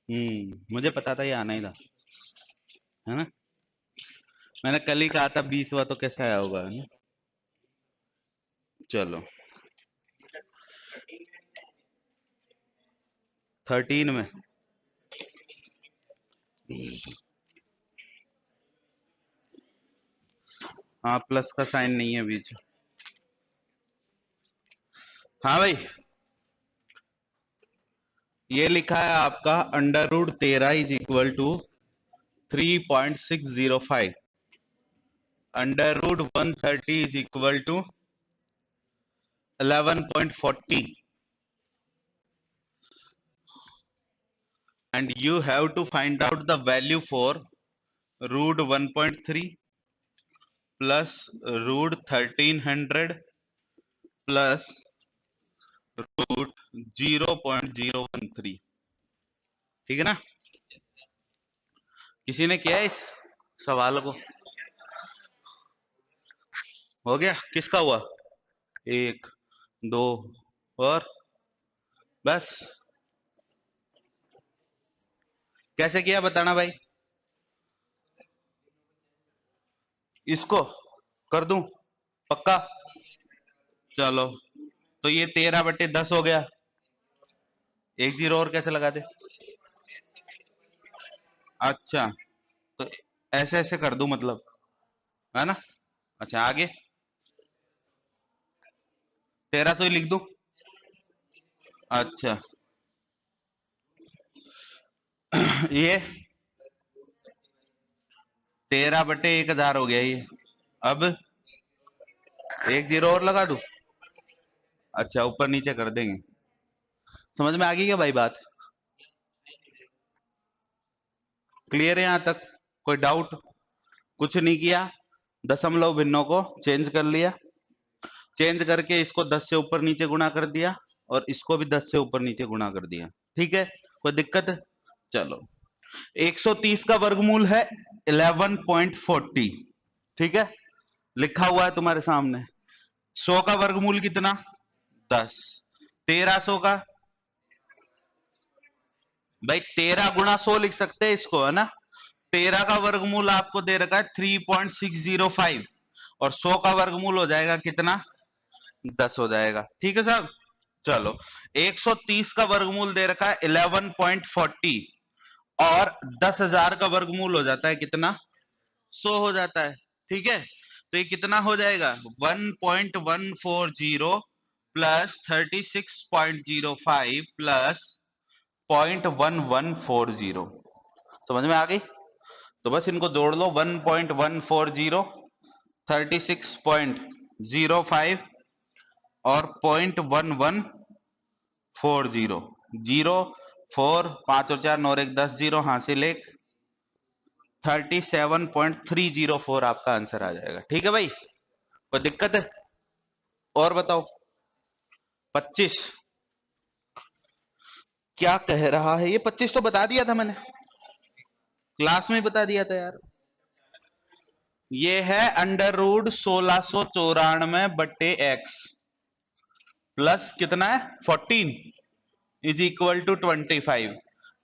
मुझे पता था ये आना ही था, है ना। मैंने कल ही कहा था 20 हुआ तो कैसे आया होगा, है ना। चलो 13 में। हाँ, प्लस का साइन नहीं है बीच। हाँ भाई, ये लिखा है आपका √13 is equal to 3.605। √130 is equal to 11.40, and you have to find out the value for √1.3 plus √1300 plus √0.013। ठीक है ना। किसी ने किया इस सवाल को? हो गया? किसका हुआ? एक, दो, और बस। कैसे किया बताना भाई। इसको कर दूं? पक्का? चलो, तो ये 13/10 हो गया। एक जीरो और कैसे लगा दे? अच्छा, तो ऐसे ऐसे कर दूं मतलब, है ना। अच्छा, आगे 1300 ही लिख दूं? अच्छा, ये 13/1000 हो गया ये। अब एक जीरो और लगा दूं? अच्छा, ऊपर नीचे कर देंगे। समझ में आ गई क्या भाई बात? क्लियर है यहां तक? कोई डाउट? कुछ नहीं किया, दशमलव भिन्नों को चेंज कर लिया, चेंज करके इसको 10 से ऊपर नीचे गुणा कर दिया, और इसको भी 10 से ऊपर नीचे गुणा कर दिया। ठीक है, कोई दिक्कत है? चलो, 130 का वर्गमूल है 11.40। ठीक है, लिखा हुआ है तुम्हारे सामने। 100 का वर्गमूल कितना? 10। 1300 का? भाई 13 × 100 लिख सकते हैं इसको, है ना। 13 का वर्गमूल आपको दे रखा है 3.605, और 100 का वर्गमूल हो जाएगा कितना? 10 हो जाएगा। ठीक है साहब। चलो, 130 का वर्गमूल दे रखा है 11.40, और 10,000 का वर्गमूल हो जाता है कितना? 100 हो जाता है। ठीक है, तो ये कितना हो जाएगा? 1.140 प्लस 36.05 प्लस 0.1140। समझ में आ गई? तो बस इनको जोड़ लो, 1.140, 36.05 और 0.1140। 0, 4, 5 और 4, 9 और 1, 10 जीरो, हासिल 1, 37.304 आपका आंसर आ जाएगा। ठीक है भाई, कोई दिक्कत है? और बताओ। 25 क्या कह रहा है? ये 25 तो बता दिया था मैंने, क्लास में बता दिया था यार। ये है √1694/x प्लस कितना है? 14 इज इक्वल टू 25।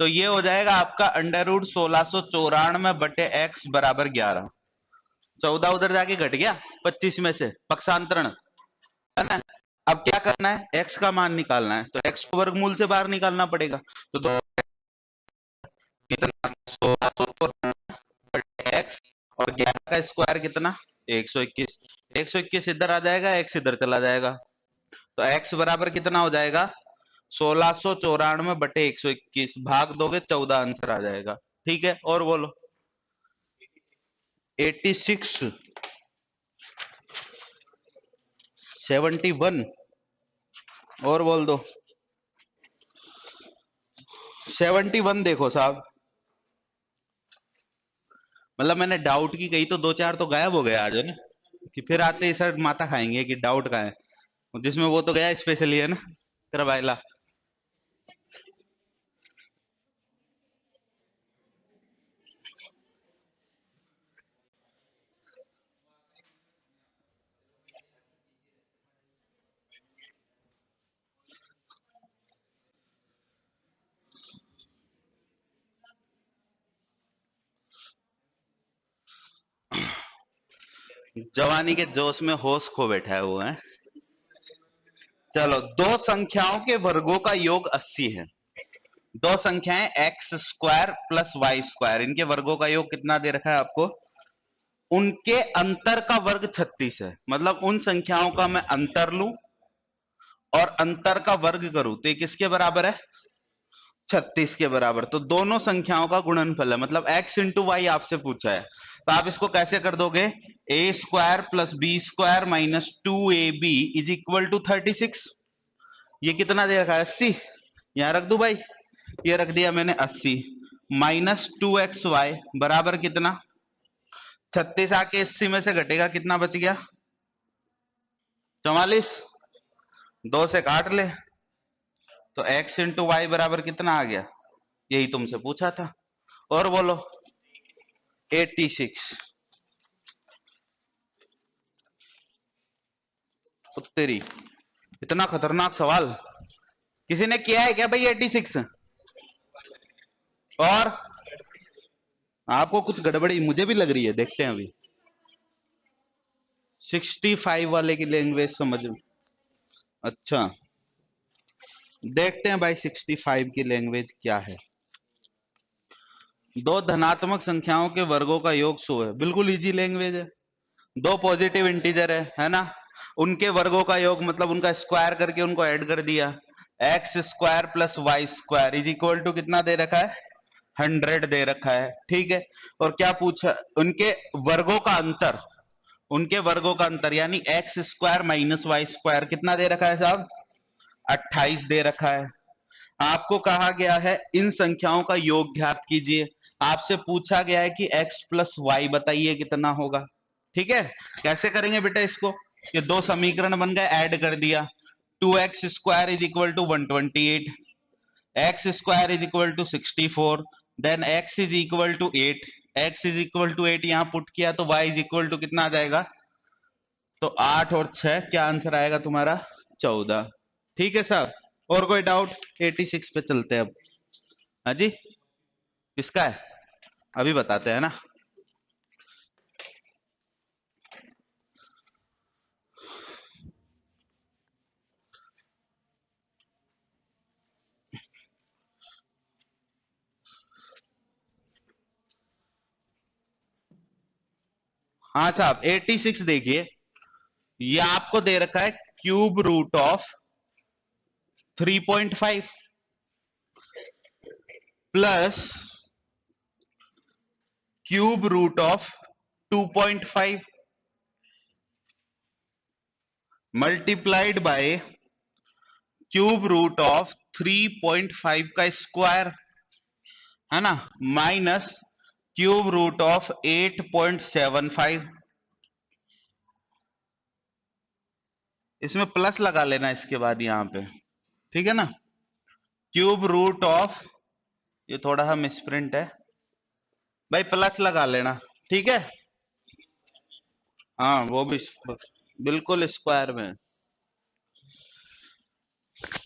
तो ये हो जाएगा आपका √1694/x बराबर 11। 14 उधर जाके घट गया 25 में से, पक्षांतरण, है ना। अब क्या करना है? x का मान निकालना है, तो x को वर्गमूल से बाहर निकालना पड़ेगा। तो कितना? 1694/x, और 11 का स्क्वायर कितना? 121। 121 इधर आ जाएगा, x इधर चला जाएगा, तो x बराबर कितना हो जाएगा? 1694/121, भाग दोगे 14, आंसर आ जाएगा। ठीक है, और बोलो। 86, 71, और बोल दो। 71 देखो साहब, मतलब मैंने डाउट की कही तो 2-4 तो गायब हो गए आज, है ना, कि फिर आते ही सर माता खाएंगे कि डाउट का है, जिसमें वो तो गया स्पेशली, है ना, तेरा भाईला। जवानी के जोश में होश खो बैठा है वो है। चलो, दो संख्याओं के वर्गों का योग 80 है। दो संख्याएं x square plus y square, इनके वर्गों का योग कितना दे रखा है आपको? उनके अंतर का वर्ग 36 है। मतलब उन संख्याओं का मैं अंतर लूं और अंतर का वर्ग करूं तो ये किसके बराबर है? 36 के बराबर। तो दोनों संख्याओं का गुणनफल है, मतलब x इंटू वाई आपसे पूछा है, तो आप इसको कैसे कर दोगे? A square plus B square minus 2ab is equal to 36। ये कितना दे रखा है? 80। यहां रख दू भाई, ये रख दिया मैंने 80 माइनस 2xy बराबर कितना? 36 आके 80 में से घटेगा, कितना बच गया? 44। 2 से काट ले तो x इंटू वाई बराबर कितना आ गया? यही तुमसे पूछा था। और बोलो 86। उत्तरी, इतना खतरनाक सवाल किसी ने किया है क्या भाई? 86। और आपको कुछ गड़बड़ी मुझे भी लग रही है, देखते हैं अभी। 65 वाले की लैंग्वेज समझ में। अच्छा, देखते हैं भाई 65 की लैंग्वेज क्या है। दो धनात्मक संख्याओं के वर्गों का योग 100 है। बिल्कुल इजी लैंग्वेज है। दो पॉजिटिव इंटीजर है ना, उनके वर्गों का योग मतलब उनका स्क्वायर करके उनको ऐड कर दिया। X square plus y square is equal to कितना दे रखा है? 100 दे रखा है। ठीक है, और क्या पूछा? उनके वर्गों का अंतर, उनके वर्गों का अंतर यानी x square minus y square कितना दे रखा है साहब? 28 दे रखा है। आपको कहा गया है इन संख्याओं का योग ज्ञात कीजिए। आपसे पूछा गया है कि x प्लस वाई बताइए कितना होगा। ठीक है, कैसे करेंगे बेटा इसको? ये दो समीकरण बन गए, ऐड कर दिया। 2x square is equal to 128, x square is equal to 64, then x is equal to 8, x is equal to 8 यहां पुट किया तो y इज इक्वल टू कितना आ जाएगा? तो 8 और 6 क्या आंसर आएगा तुम्हारा? 14। ठीक है साहब, और कोई डाउट? 86 पे चलते हैं अब। हाँ जी, किसका है अभी बताते हैं ना। हाँ साहब, 86 देखिए, ये आपको दे रखा है cube root of 3.5 plus cube root of 2.5 multiplied by cube root of 3.5 का स्क्वायर, है ना, माइनस क्यूब रूट ऑफ 8.75। इसमें प्लस लगा लेना इसके बाद यहां पे, ठीक है ना। क्यूब रूट ऑफ, ये थोड़ा सा मिसप्रिंट है भाई, प्लस लगा लेना, ठीक है। हाँ वो भी बिल्कुल स्क्वायर में,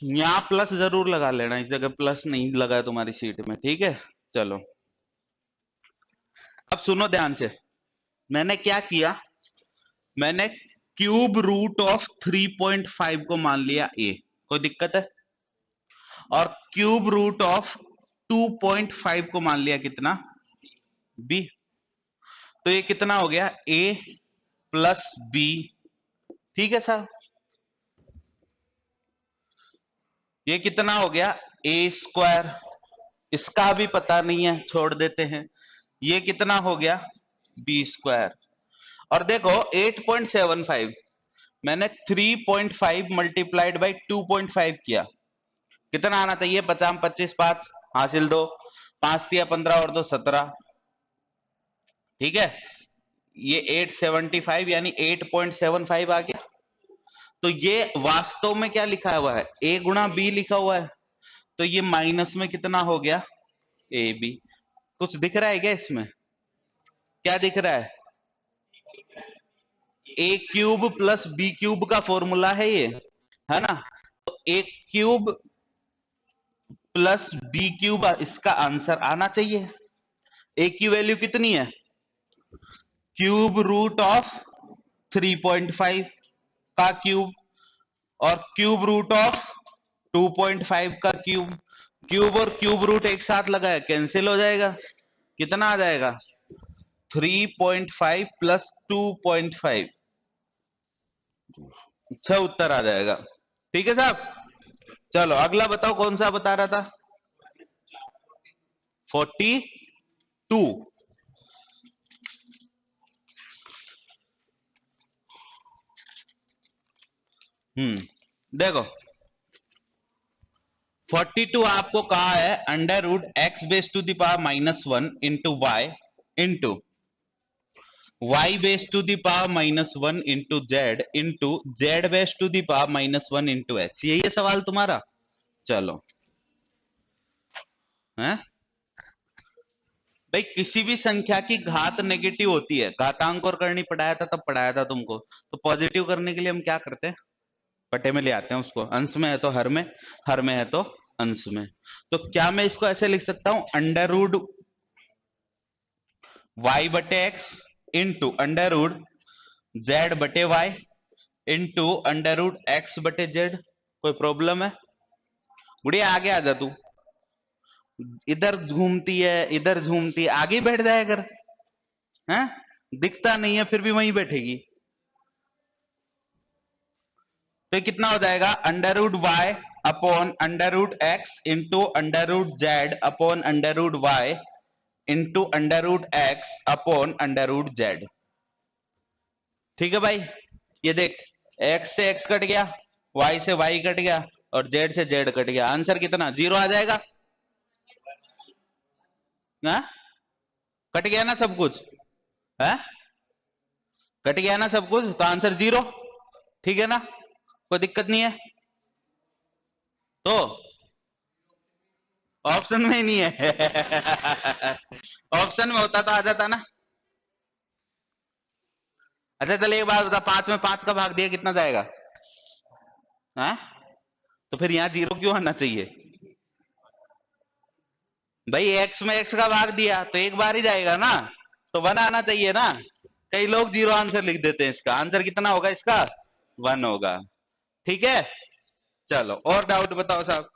यहाँ प्लस जरूर लगा लेना, इस जगह प्लस नहीं लगा है तुम्हारी सीट में, ठीक है। चलो अब सुनो ध्यान से, मैंने क्या किया? मैंने क्यूब रूट ऑफ 3.5 को मान लिया ए, कोई दिक्कत है? और क्यूब रूट ऑफ 2.5 को मान लिया कितना? बी। तो ये कितना हो गया? ए प्लस बी, ठीक है साहब। ये कितना हो गया? ए स्क्वायर, इसका भी पता नहीं है, छोड़ देते हैं। ये कितना हो गया? B square. और देखो 8.75 मैंने 3.5 मल्टीप्लाइड बाई 2.5 किया, कितना आना चाहिए? 50 25 5 हासिल, दो 5 दिया 15 और दो 17, ठीक है। ये 875 यानी 8.75 आ गया। तो ये वास्तव में क्या लिखा हुआ है? ए गुणा बी लिखा हुआ है, तो ये माइनस में कितना हो गया? A b. कुछ दिख रहा है क्या इसमें? क्या दिख रहा है? ए क्यूब प्लस बी क्यूब का फॉर्मूला है ये, है ना। तो ए क्यूब प्लस बी क्यूब इसका आंसर आना चाहिए। ए की वैल्यू कितनी है? क्यूब रूट ऑफ 3.5 का क्यूब और क्यूब रूट ऑफ 2.5 का क्यूब। क्यूब और क्यूब रूट एक साथ लगा है, कैंसिल हो जाएगा। कितना आ जाएगा? 3.5 प्लस 2.5। अच्छा उत्तर आ जाएगा। ठीक है साहब। चलो अगला बताओ, कौन सा बता रहा था? 42। देखो 42 आपको कहा है under root x base to the power -1 into y into y base to the power -1 into z base to the power -1 into x. यही है सवाल तुम्हारा। चलो है भाई, किसी भी संख्या की घात नेगेटिव होती है। घातांक और करनी पढ़ाया था, तब पढ़ाया था तुमको। तो पॉजिटिव करने के लिए हम क्या करते हैं? बटे में ले आते हैं उसको। अंश में है तो हर में, हर में है तो अंश में। तो क्या मैं इसको ऐसे लिख सकता हूं? अंडर रूट वाई बटे X into under root Z बटे Y into under root X बटे जेड। कोई प्रॉब्लम है? बुढ़िया आगे आ जा तू। इधर घूमती है, इधर घूमती है, आगे बैठ जाए अगर। हैं? दिखता नहीं है फिर भी वहीं बैठेगी। तो ये कितना हो जाएगा? Under root y upon under root x into under root z upon under root y into under root x upon under root z. ठीक है भाई। ये देख, x से x कट गया, y से y कट गया और z से z कट गया। आंसर कितना? 0 आ जाएगा ना? कट गया ना सब कुछ? है? कट गया ना सब कुछ, तो आंसर 0। ठीक है ना? कोई दिक्कत नहीं है। तो ऑप्शन में ही नहीं है। ऑप्शन में होता तो आ जाता ना। अच्छा चल एक बात बता, 5 में 5 का भाग दिया कितना जाएगा? हाँ? तो फिर यहां 0 क्यों आना चाहिए? भाई x में x का भाग दिया तो एक बार ही जाएगा ना, तो 1 आना चाहिए ना। कई लोग 0 आंसर लिख देते हैं। इसका आंसर कितना होगा? इसका 1 होगा। ठीक है। चलो और डाउट बताओ साहब।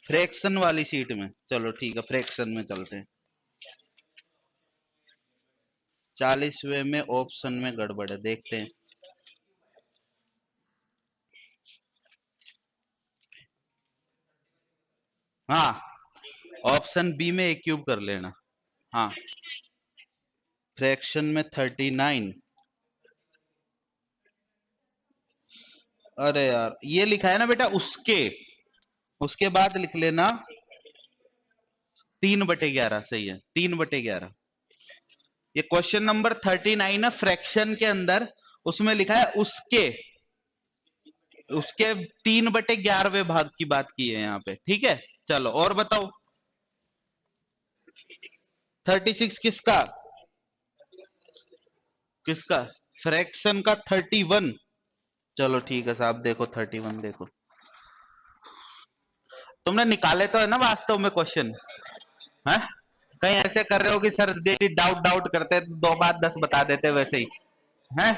फ्रैक्शन वाली सीट में चलो, ठीक है, फ्रैक्शन में चलते हैं। 40वें में ऑप्शन में गड़बड़ है, देखते हैं। हाँ, ऑप्शन बी में ए क्यूब कर लेना। हाँ, फ्रैक्शन में 39। अरे यार ये लिखा है ना बेटा, उसके उसके बाद लिख लेना 3/11। सही है, 3/11। ये क्वेश्चन नंबर 39 है फ्रैक्शन के अंदर। उसमें लिखा है उसके उसके 3/11वें भाग की बात की है यहाँ पे। ठीक है। चलो और बताओ। 36 किसका? किसका? फ्रैक्शन का 31। चलो ठीक है साहब, देखो 31 देखो। तुमने निकाले तो है ना वास्तव में क्वेश्चन? है? कहीं ऐसे कर रहे हो कि सर डेली डाउट डाउट करते तो 2 बात 10 बता देते वैसे ही? है?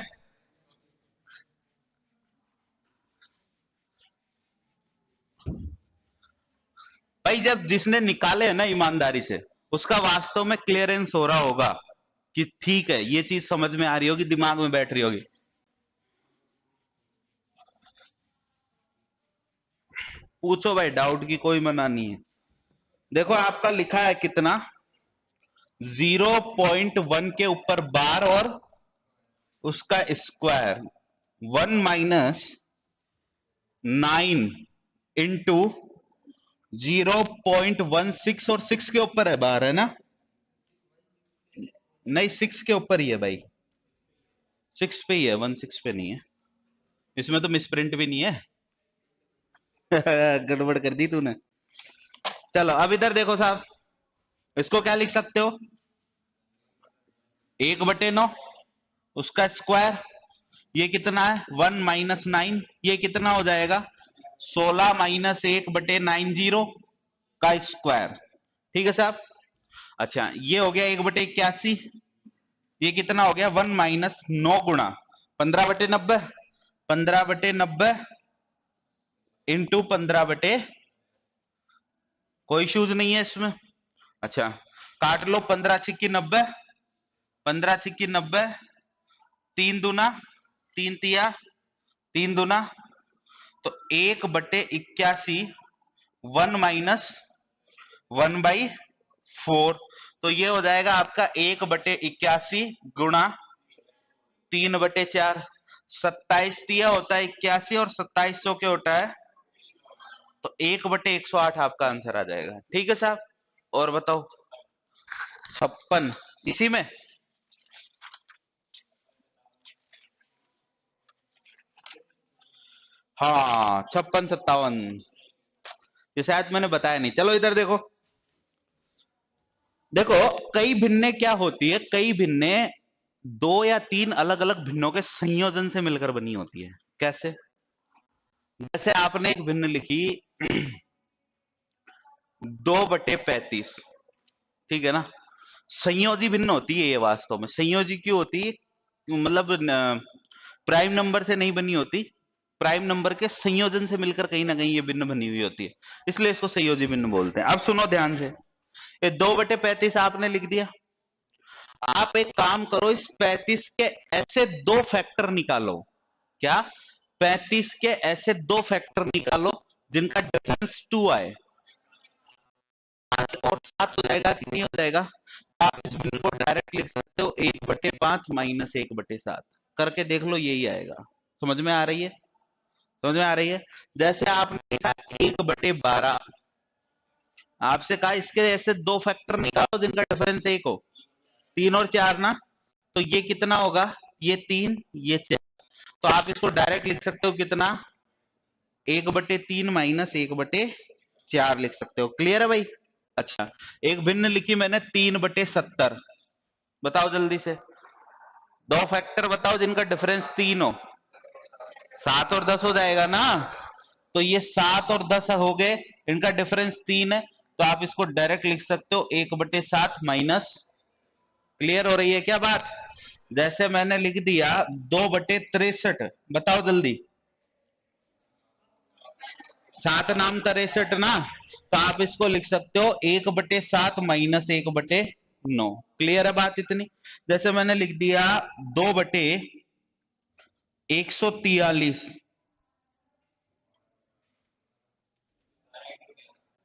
भाई जब जिसने निकाले है ना ईमानदारी से, उसका वास्तव में क्लियरेंस हो रहा होगा कि ठीक है, ये चीज समझ में आ रही होगी, दिमाग में बैठ रही होगी। पूछो भाई, डाउट की कोई मना नहीं है। देखो आपका लिखा है कितना? 0.1 के ऊपर बार और उसका स्क्वायर 1 - 9 इंटू 0.16 और 6 के ऊपर है बार, है ना? नहीं 6 के ऊपर ही है भाई, 6 पे ही है, 16 पे नहीं है। इसमें तो मिसप्रिंट भी नहीं है। गड़बड़ कर दी तूने। चलो अब इधर देखो साहब, इसको क्या लिख सकते हो? 1/9 उसका स्क्वायर, ये कितना है? 1 - 9, ये कितना हो जाएगा? 16 - 1/90 का स्क्वायर। ठीक है साहब। अच्छा ये हो गया 1/81। ये कितना हो गया 1 माइनस 9 गुणा 15/90, 15/90 इंटू 15/, कोई इश्यूज नहीं है इसमें। अच्छा काट लो, 15×6 = 90, 15×6 = 90, 3 दूना 3 तिया 3 दूना, तो 1/81, 1 माइनस 1/4, तो ये हो जाएगा आपका 1/81 गुणा 3/4, 27 तिया होता है 81 और 27 के होता है, तो 1/108 आपका आंसर आ जाएगा। ठीक है साहब, और बताओ 56 इसी में। हाँ 56, 57, ये शायद मैंने बताया नहीं। चलो इधर देखो, देखो कई भिन्ने क्या होती है, कई भिन्ने 2 या 3 अलग अलग भिन्नों के संयोजन से मिलकर बनी होती है। कैसे? जैसे आपने एक भिन्न लिखी 2/35, ठीक है ना, संयोजी भिन्न होती है ये। वास्तव में संयोजी क्यों होती है, मतलब प्राइम नंबर से नहीं बनी होती, प्राइम नंबर के संयोजन से मिलकर कहीं ना कहीं ये भिन्न बनी हुई होती है, इसलिए इसको संयोजी भिन्न बोलते हैं। अब सुनो ध्यान से, ये 2/35 आपने लिख दिया। आप एक काम करो, इस 35 के ऐसे 2 फैक्टर निकालो। क्या? 35 के ऐसे 2 फैक्टर निकालो जिनका डिफरेंस 2 आए। 5 और 7 हो जाएगा कि नहीं हो जाएगा? आप इस बिंदु को डायरेक्ट लिख सकते हो 1/5 माइनस 1/7 करके देख लो, यही आएगा। समझ में आ रही है? समझ में आ रही है? जैसे आपने लिखा 1/12, आपसे कहा इसके ऐसे 2 फैक्टर निकालो जिनका डिफरेंस 1 हो, 3 और 4 ना, तो ये कितना होगा? ये 3, ये 4, तो आप इसको डायरेक्ट लिख सकते हो कितना? 1/3 माइनस 1/4 लिख सकते हो। क्लियर है भाई? अच्छा, एक भिन्न लिखी मैंने 3/70, बताओ जल्दी से, 2 फैक्टर बताओ जिनका डिफरेंस 3 हो। 7 और 10 हो जाएगा ना, तो ये 7 और 10 हो गए, इनका डिफरेंस 3 है, तो आप इसको डायरेक्ट लिख सकते हो 1/7 माइनस। क्लियर हो रही है क्या बात? जैसे मैंने लिख दिया 2/63, बताओ जल्दी, 7 नाम 63 ना, तो आप इसको लिख सकते हो 1/7 माइनस 1/9। क्लियर है बात इतनी? जैसे मैंने लिख दिया 2/143,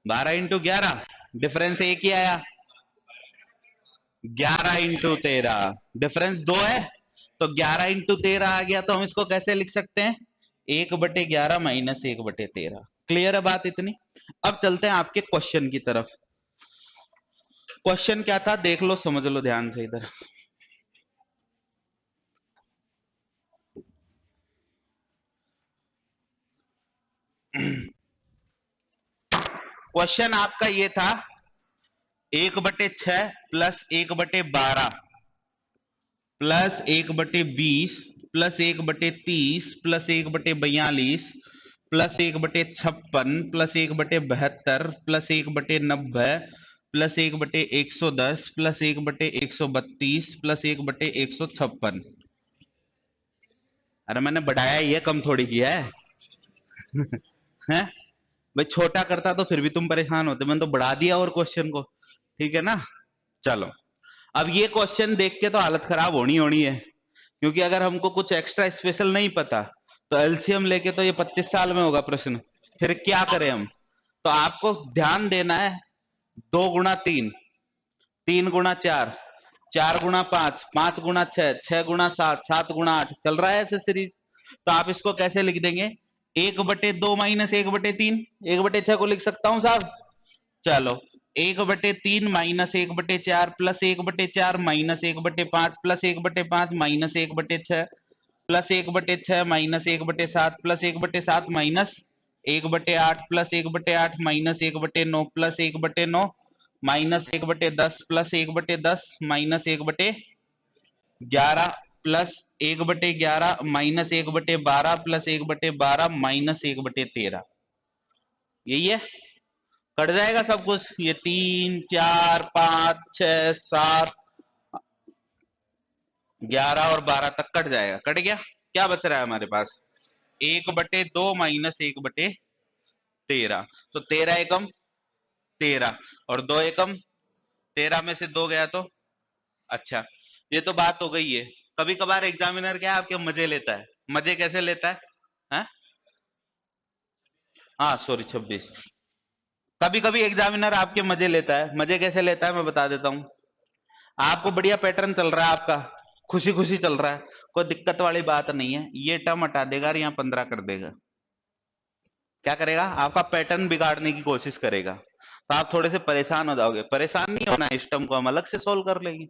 12 × 11, डिफरेंस एक ही आया, 11 × 13, डिफरेंस 2 है, तो 11 × 13 आ गया, तो हम इसको कैसे लिख सकते हैं? 1/11 माइनस 1/13। क्लियर है बात इतनी? अब चलते हैं आपके क्वेश्चन की तरफ। क्वेश्चन क्या था देख लो, समझ लो ध्यान से इधर। क्वेश्चन आपका ये था 1/6 plus 1/12 plus 1/20 plus 1/30 plus 1/42 plus 1/56 plus 1/72 plus 1/90 plus 1/110 plus 1/132 plus 1/156। अरे मैंने बढ़ाया ही है, कम थोड़ी किया है। हैं भाई, छोटा करता तो फिर भी तुम परेशान होते, मैंने तो बढ़ा दिया और क्वेश्चन को। ठीक है ना? चलो, अब ये क्वेश्चन देख के तो हालत खराब होनी होनी है, क्योंकि अगर हमको कुछ एक्स्ट्रा स्पेशल नहीं पता तो एलसीएम लेके तो ये 25 साल में होगा प्रश्न, फिर क्या करें हम? तो आपको ध्यान देना है, 2 × 3, 3 × 4, 4 × 5, 5 × 6, 6 × 7, 7 × 8, चल रहा है ऐसे सीरीज। तो आप इसको कैसे लिख देंगे? 1/2 माइनस 1/3, 1/6 को लिख सकता हूं साहब। चलो, 1/3 minus 1/4 plus 1/4 minus 1/5 plus 1/5 minus 1/6 plus 1/6 minus 1/7 plus 1/7 minus 1/8 plus 1/8 minus 1/9 plus 1/9 minus 1/10 plus 1/10 minus 1/11 plus 1/11 minus 1/12 plus 1/12 minus 1/13। यही है, कट जाएगा सब कुछ। ये 3 4 5 6 7, 11 और 12 तक कट जाएगा, कट गया। क्या बच रहा है हमारे पास? 1/2 माइनस 1/13। तो 13 एकम 13 और 2 एकम 13 में से 2 गया तो अच्छा, ये तो बात हो गई है। कभी कभार एग्जामिनर क्या है आपके मजे लेता है। मजे कैसे लेता है? हैं? हाँ सॉरी 26। कभी कभी एग्जामिनर आपके मजे लेता है। मजे कैसे लेता है मैं बता देता हूँ। आपको बढ़िया पैटर्न चल रहा है, आपका खुशी खुशी चल रहा है, कोई दिक्कत वाली बात नहीं है, ये टर्म हटा देगा और यहाँ 15 कर देगा। क्या करेगा? आपका पैटर्न बिगाड़ने की कोशिश करेगा, तो आप थोड़े से परेशान हो जाओगे। परेशान नहीं होना, इस टर्म को हम अलग से सोल्व कर लेंगे।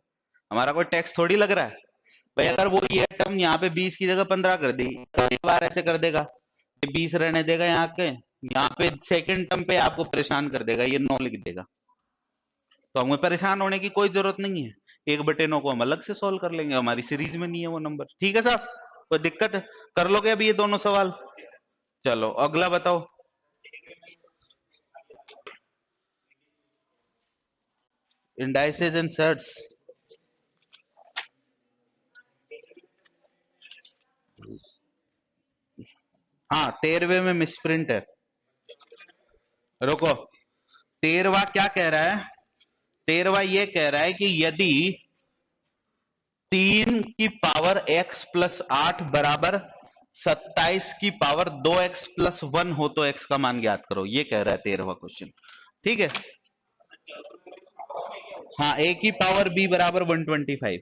हमारा कोई टैक्स थोड़ी लग रहा है भाई। अगर वो ये टर्म यहाँ पे 20 की जगह 15 कर दी, एक बार ऐसे कर देगा, ये 20 रहने देगा यहाँ के, यहाँ पे सेकंड टर्म पे आपको परेशान कर देगा, ये 9 लिख देगा। तो हमें परेशान होने की कोई जरूरत नहीं है। 1/9 को हम अलग से सोल्व कर लेंगे, हमारी सीरीज में नहीं है वो नंबर। ठीक है साहब, कोई दिक्कत है? कर लोगे अभी ये दोनों सवाल? चलो अगला बताओ। Indices and surds. हाँ 13वें में मिसप्रिंट है। रुको, 13वां क्या कह रहा है? 13वां ये कह रहा है कि यदि 3 की पावर x+8 बराबर 27 की पावर 2x+1 हो तो x का मान ज्ञात करो, ये कह रहा है 13वां क्वेश्चन। ठीक है। हाँ a की पावर b बराबर 125,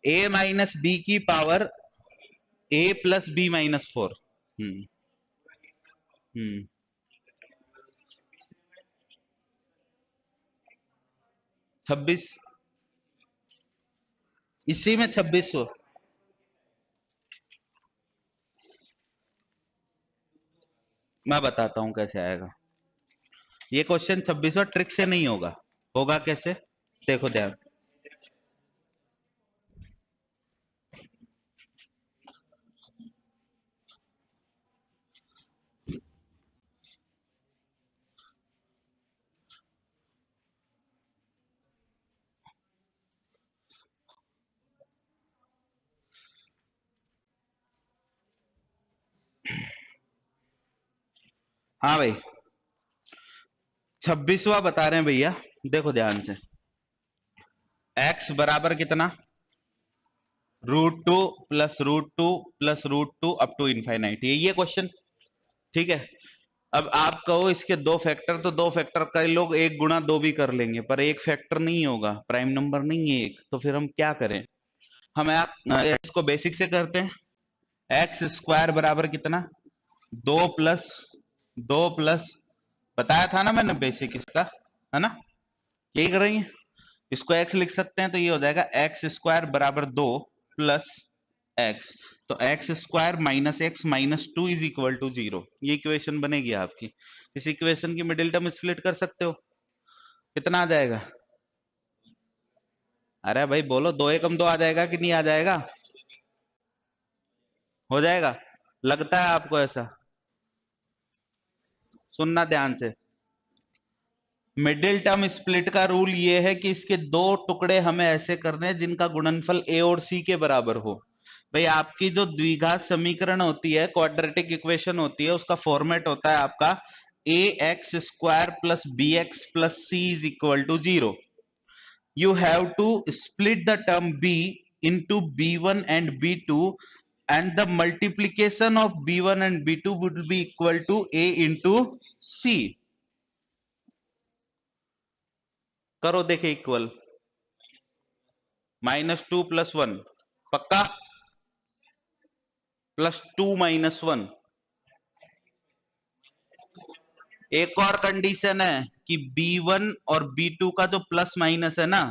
a माइनस बी की पावर a+b-4। हम्म। हम्म। 26, इसी में 2600। मैं बताता हूं कैसे आएगा ये क्वेश्चन। 2600 ट्रिक से नहीं होगा। होगा कैसे? देखो ध्यान। हाँ भाई, 26वां बता रहे हैं भैया, देखो ध्यान से। x बराबर कितना? √2 plus √2 plus √2 up to infinite, ये क्वेश्चन। ठीक है। अब आप कहो इसके दो फैक्टर, तो दो फैक्टर कई लोग 1 गुणा 2 भी कर लेंगे, पर एक फैक्टर नहीं होगा, प्राइम नंबर नहीं है एक, तो फिर हम क्या करें? हम आप इसको बेसिक से करते हैं। एक्स स्क्वायर बराबर कितना? 2 प्लस 2 प्लस, बताया था ना मैंने बेसिक इसका, है ना? यही कर रही है। इसको x लिख सकते हैं, तो ये हो जाएगा एक्स स्क्वायर बराबर 2 प्लस एक्स। तो x square minus x minus 2 is equal to 0, ये इक्वेशन बनेगी आपकी। इस इक्वेशन की मिडिल टर्म स्प्लिट कर सकते हो, कितना आ जाएगा? अरे भाई बोलो, 2 एकम 2 आ जाएगा कि नहीं आ जाएगा? हो जाएगा? लगता है आपको ऐसा? सुनना ध्यान से। मिडिल टर्म स्प्लिट का रूल ये है कि इसके दो टुकड़े हमें ऐसे करने हैं जिनका गुणनफल a और c के बराबर हो। भाई आपकी जो द्विघात समीकरण होती है, क्वाड्रेटिक इक्वेशन होती है, उसका फॉर्मेट होता है आपका ax² plus bx plus c is equal to 0। You have to split the term b into b1 and b2, and the multiplication of b1 and b2 would be equal to a into c। करो देखे equal. -2 + 1 पक्का, +2 - 1। एक और condition है कि b1 और b2 का जो प्लस माइनस है ना,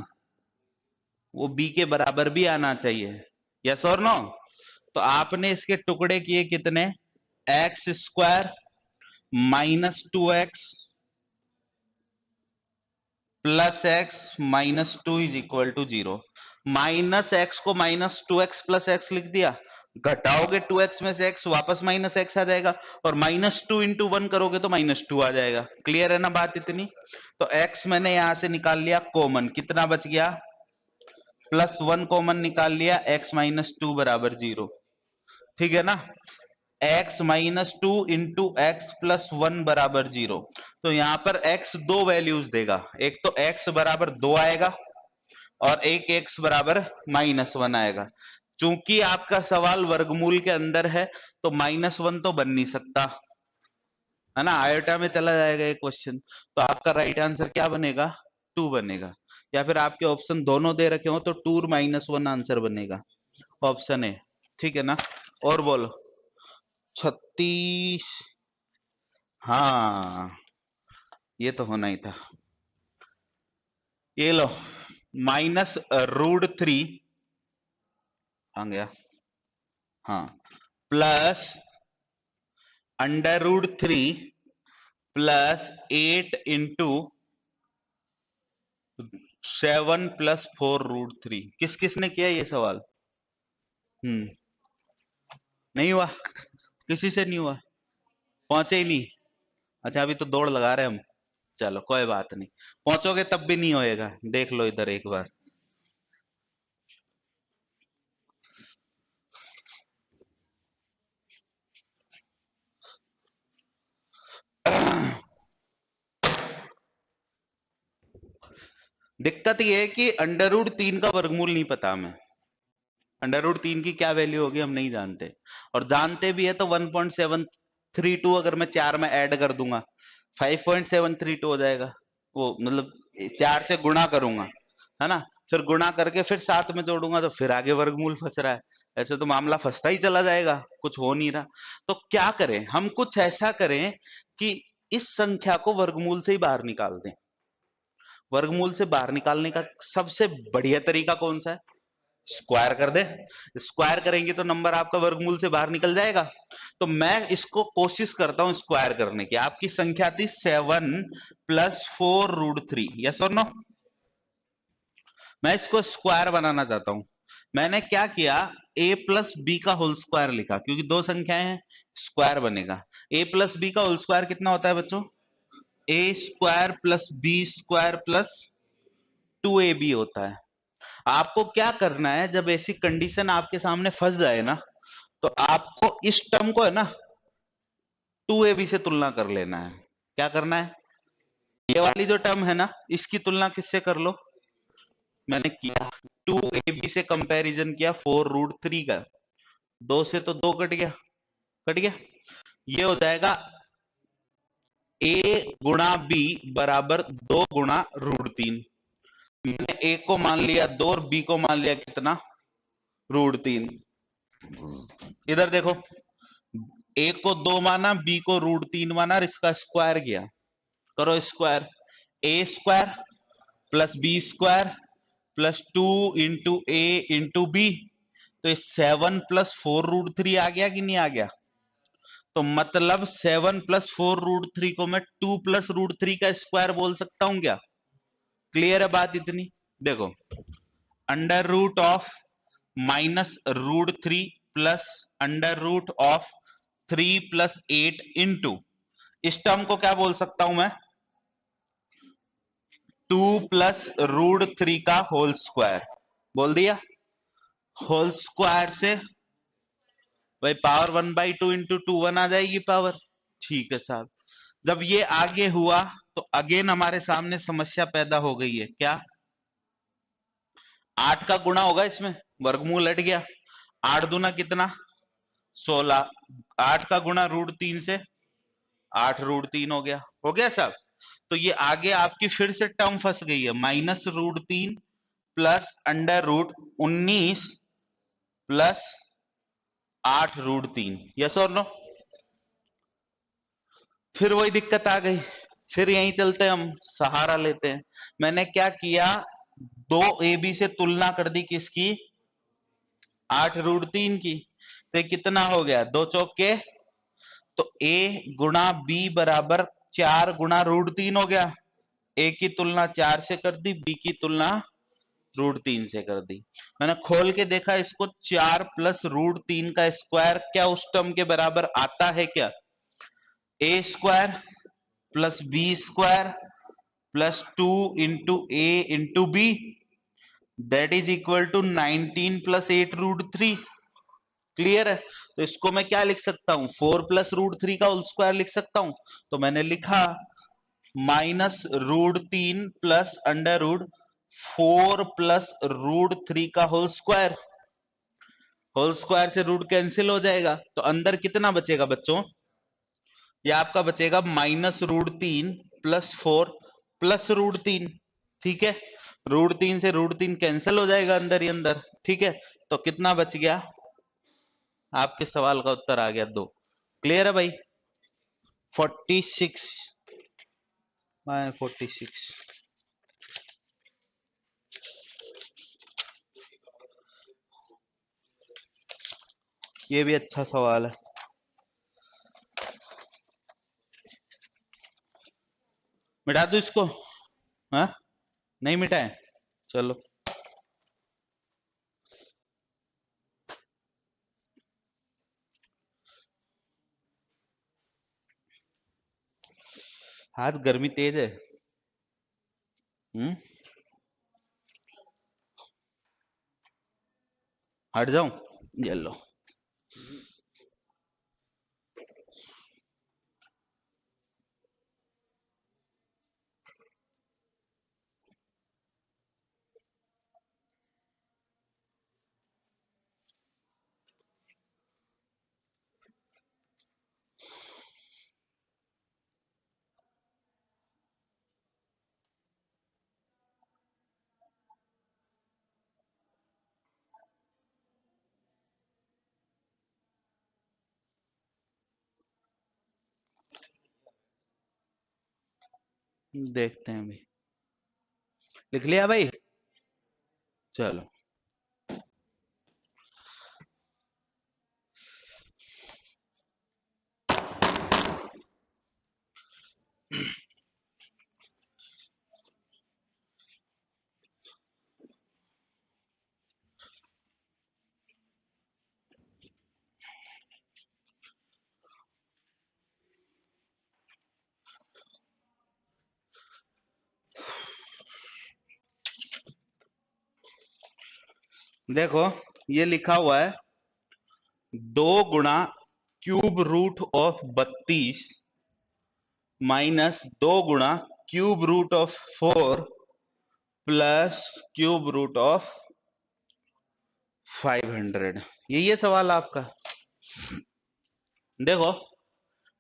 वो b के बराबर भी आना चाहिए। यस और नो? तो आपने इसके टुकड़े किए कितने? x² -2x plus x -2 is equal to 0। -x को -2x प्लस x लिख दिया, घटाओगे 2x में से x, वापस माइनस x आ जाएगा, और -2 इंटू 1 करोगे तो -2 आ जाएगा। क्लियर है ना बात इतनी? तो x मैंने यहां से निकाल लिया कॉमन, कितना बच गया, +1 कॉमन निकाल लिया, x -2 बराबर 0। ठीक है ना? x -2 इंटू एक्स प्लस 1 बराबर 0। तो यहां पर x दो वैल्यूज देगा, एक तो x बराबर 2 आएगा और एक x बराबर -1 आएगा। चूंकि आपका सवाल वर्गमूल के अंदर है तो -1 तो बन नहीं सकता, है ना, आयोटा में चला जाएगा ये क्वेश्चन। तो आपका राइट आंसर क्या बनेगा, 2 बनेगा। या फिर आपके ऑप्शन दोनों दे रखे हो तो 2 -1 आंसर बनेगा, ऑप्शन ए। ठीक है ना? और बोलो। 36। हाँ, ये तो होना ही था। ये लो, -√3 आ गया, हाँ, प्लस √3 प्लस 8 इंटू 7 प्लस 4√3। किस किस ने किया ये सवाल? नहीं हुआ, किसी से नहीं हुआ, पहुंचे ही नहीं। अच्छा, अभी तो दौड़ लगा रहे हम। चलो कोई बात नहीं, पहुंचोगे तब भी नहीं होएगा, देख लो इधर एक बार। दिक्कत ये है कि √3 का वर्गमूल नहीं पता हमें, √3 की क्या वैल्यू होगी हम नहीं जानते, और जानते भी है तो 1.732 अगर मैं 4 में ऐड कर दूंगा 5.732 हो जाएगा, वो मतलब 4 से गुणा करूंगा, है ना, फिर गुणा करके फिर 7 में जोड़ूंगा तो फिर आगे वर्गमूल फंस रहा है। ऐसे तो मामला फंसता ही चला जाएगा, कुछ हो नहीं रहा। तो क्या करें हम, कुछ ऐसा करें कि इस संख्या को वर्गमूल से ही बाहर निकाल दें। वर्गमूल से बाहर निकालने का सबसे बढ़िया तरीका कौन सा है? स्क्वायर कर दे। स्क्वायर करेंगे तो नंबर आपका वर्गमूल से बाहर निकल जाएगा। तो मैं इसको कोशिश करता हूं स्क्वायर करने की। आपकी संख्या थी 7 प्लस 4√3, यस और नो? मैं इसको स्क्वायर बनाना चाहता हूं। मैंने क्या किया, a प्लस बी का होल स्क्वायर लिखा, क्योंकि दो संख्याएं हैं, स्क्वायर बनेगा। a प्लस बी का होल स्क्वायर कितना होता है बच्चों? a square plus B square plus 2ab होता है। आपको क्या करना है, जब ऐसी कंडीशन आपके सामने फंस जाए ना, तो आपको इस टर्म को है ना 2ab से तुलना कर लेना है। क्या करना है, ये वाली जो टर्म है ना, इसकी तुलना किससे कर लो? मैंने किया 2ab से कंपैरिजन किया 4√3 का, 2 से तो 2 कट गया, कट गया। ये हो जाएगा a गुणा b बराबर 2 गुणा √3। मैंने a को मान लिया 2 और b को मान लिया कितना, √3। इधर देखो, a को 2 माना, b को √3 माना, और इसका स्क्वायर किया। करो square, a square plus B square plus 2 into A into b. तो 7 प्लस 4√3 आ गया कि नहीं आ गया? तो मतलब 7 प्लस 4√3 को मैं 2 प्लस √3 का स्क्वायर बोल सकता हूं क्या? क्लियर है बात इतनी? देखो, √of -√3 plus √of 3 plus 8 into, इस टर्म को क्या बोल सकता हूं मैं, 2 प्लस √3 का होल स्क्वायर बोल दिया। होल स्क्वायर से भाई पावर 1/2 इंटू 2 1 आ जाएगी पावर। ठीक है साहब, जब ये आगे हुआ तो अगेन हमारे सामने समस्या पैदा हो गई है, क्या? 8 का गुणा होगा इसमें, वर्गमूल हट गया, 8 दूना कितना, 16, 8 का गुणा √3 से 8√3 हो गया साहब। तो ये आगे आपकी फिर से टर्म फंस गई है, -√3 प्लस √19 प्लस 8√3, यस और नो? फिर वही दिक्कत आ गई, फिर यहीं चलते हम, सहारा लेते हैं। मैंने क्या किया, 2ab से तुलना कर दी किसकी, 8√3 की। तो कितना हो गया, 2 चौके, तो a गुणा b बराबर 4 गुणा √3 हो गया। a की तुलना 4 से कर दी, b की तुलना √3 से कर दी। मैंने खोल के देखा इसको, 4 प्लस √3 का स्क्वायर क्या उस टर्म के बराबर आता है क्या? A square plus B square plus 2 into A into B, that is equal to 19 plus 8 √3। Clear है? तो इसको मैं क्या लिख सकता हूं? 4 प्लस √3 का होल स्क्वायर लिख सकता हूं। तो मैंने लिखा minus √3 plus under root 4 plus √3 का होल स्क्वायर। होल स्क्वायर से रूट कैंसिल हो जाएगा, तो अंदर कितना बचेगा बच्चों? ये आपका बचेगा -√3 प्लस 4 प्लस √3। ठीक है, √3 से √3 कैंसिल हो जाएगा अंदर ही अंदर। ठीक है, तो कितना बच गया? आपके सवाल का उत्तर आ गया 2। क्लियर है भाई? 46 46। ये भी अच्छा सवाल है। मिटा दू इसको? हाँ, नहीं मिटाए? चलो, आज गर्मी तेज है। हट जाऊं? ये लो। देखते हैं भाई। लिख लिया भाई? चलो, देखो ये लिखा हुआ है 2 गुणा क्यूब रूट ऑफ 32 माइनस 2 गुणा cube root of 4 plus cube root of 500। यही है सवाल आपका। देखो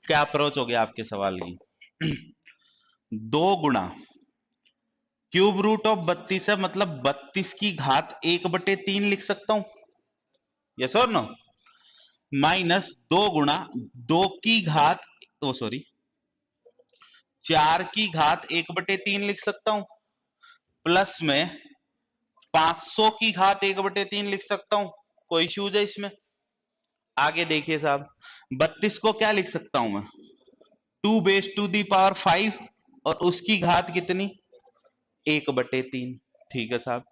क्या अप्रोच हो गया आपके सवाल की। 2 गुणा क्यूब रूट ऑफ 32 है, मतलब 32 की घात 1/3 लिख सकता हूं, यस और नो? माइनस 2 गुणा 2 की घात, ओ सॉरी, 4 की घात 1/3 लिख सकता हूं, प्लस में 500 की घात 1/3 लिख सकता हूं। कोई इश्यूज है इसमें? आगे देखिए साहब, 32 को क्या लिख सकता हूं मैं? 2⁵ और उसकी घात कितनी? 1/3। ठीक है साहब,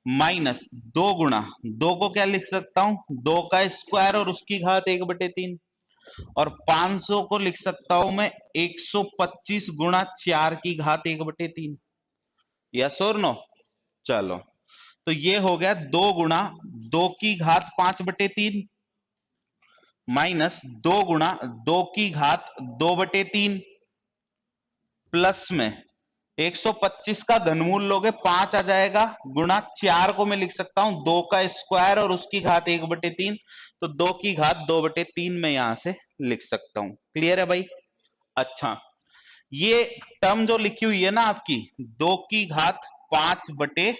माइनस 2 गुणा 2 को क्या लिख सकता हूं? 2 का स्क्वायर और उसकी घात 1/3, और 500 को लिख सकता हूं मैं 125 गुणा 4 की घात 1/3। यस और नो? चलो, तो ये हो गया 2 गुणा 2 की घात 5/3 माइनस 2 गुणा 2 की घात 2/3 प्लस में 125 का घनमूल लोगे 5 आ जाएगा, गुणा 4 को मैं लिख सकता हूं 2 का स्क्वायर और उसकी घात 1/3, तो 2 की घात 2/3 में यहां से लिख सकता हूं। क्लियर है भाई? अच्छा, ये टर्म जो लिखी हुई है ना आपकी 2 की घात 5/,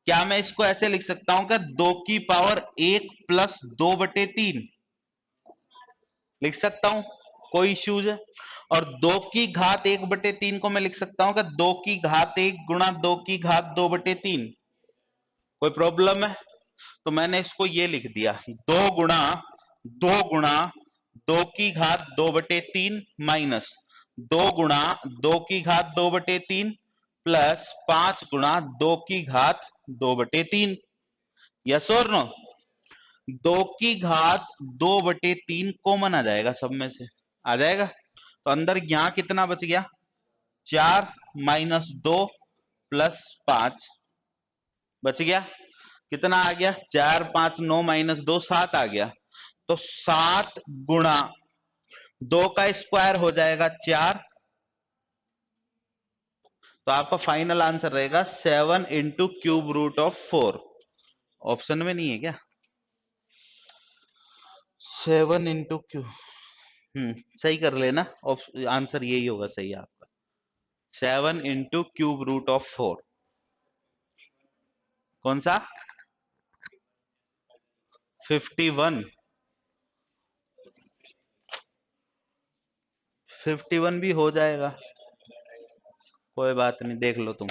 क्या मैं इसको ऐसे लिख सकता हूं कि 2 की पावर 1 प्लस 2/3 लिख सकता हूं? कोई इश्यूज है? और 2 की घात 1/3 को मैं लिख सकता हूं कि 2 की घात 1 गुणा 2 की घात 2/3। कोई प्रॉब्लम है? तो मैंने इसको ये लिख दिया 2 गुणा 2 की घात 2/3 माइनस 2 गुणा 2 की घात 2/3 प्लस 5 गुणा 2 की घात 2/3। यस और नो? 2 की घात 2/3 कॉमन आ जाएगा सब में से, आ जाएगा। तो अंदर यहां कितना बच गया? 4 - 2 + 5 बच गया। कितना आ गया? 4 5 9 - 2 7 आ गया। तो 7 गुणा 2 का स्क्वायर हो जाएगा 4। तो आपका फाइनल आंसर रहेगा 7 × √4। ऑप्शन में नहीं है क्या? 7 × सही कर लेना, आंसर यही होगा सही आपका। 7 × √4। कौन सा? 51। 51 भी हो जाएगा, कोई बात नहीं, देख लो तुम।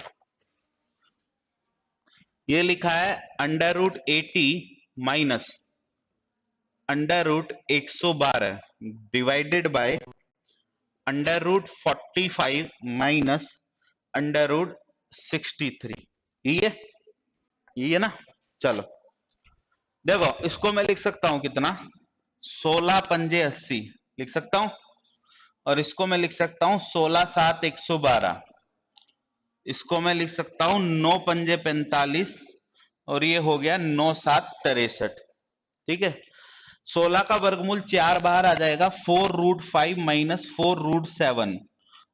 ये लिखा है √80 माइनस √112 डिवाइडेड बाय √45 माइनस √63। ये है ना? चलो देखो, इसको मैं लिख सकता हूं कितना? 16 × 5 = 80 लिख सकता हूं। और इसको मैं लिख सकता हूं 16 × 7 = 112। इसको मैं लिख सकता हूं 9 × 5 = 45। और ये हो गया 9 × 7 = 63। ठीक है। 16 का वर्गमूल 4 बाहर आ जाएगा, 4√5 माइनस 4√7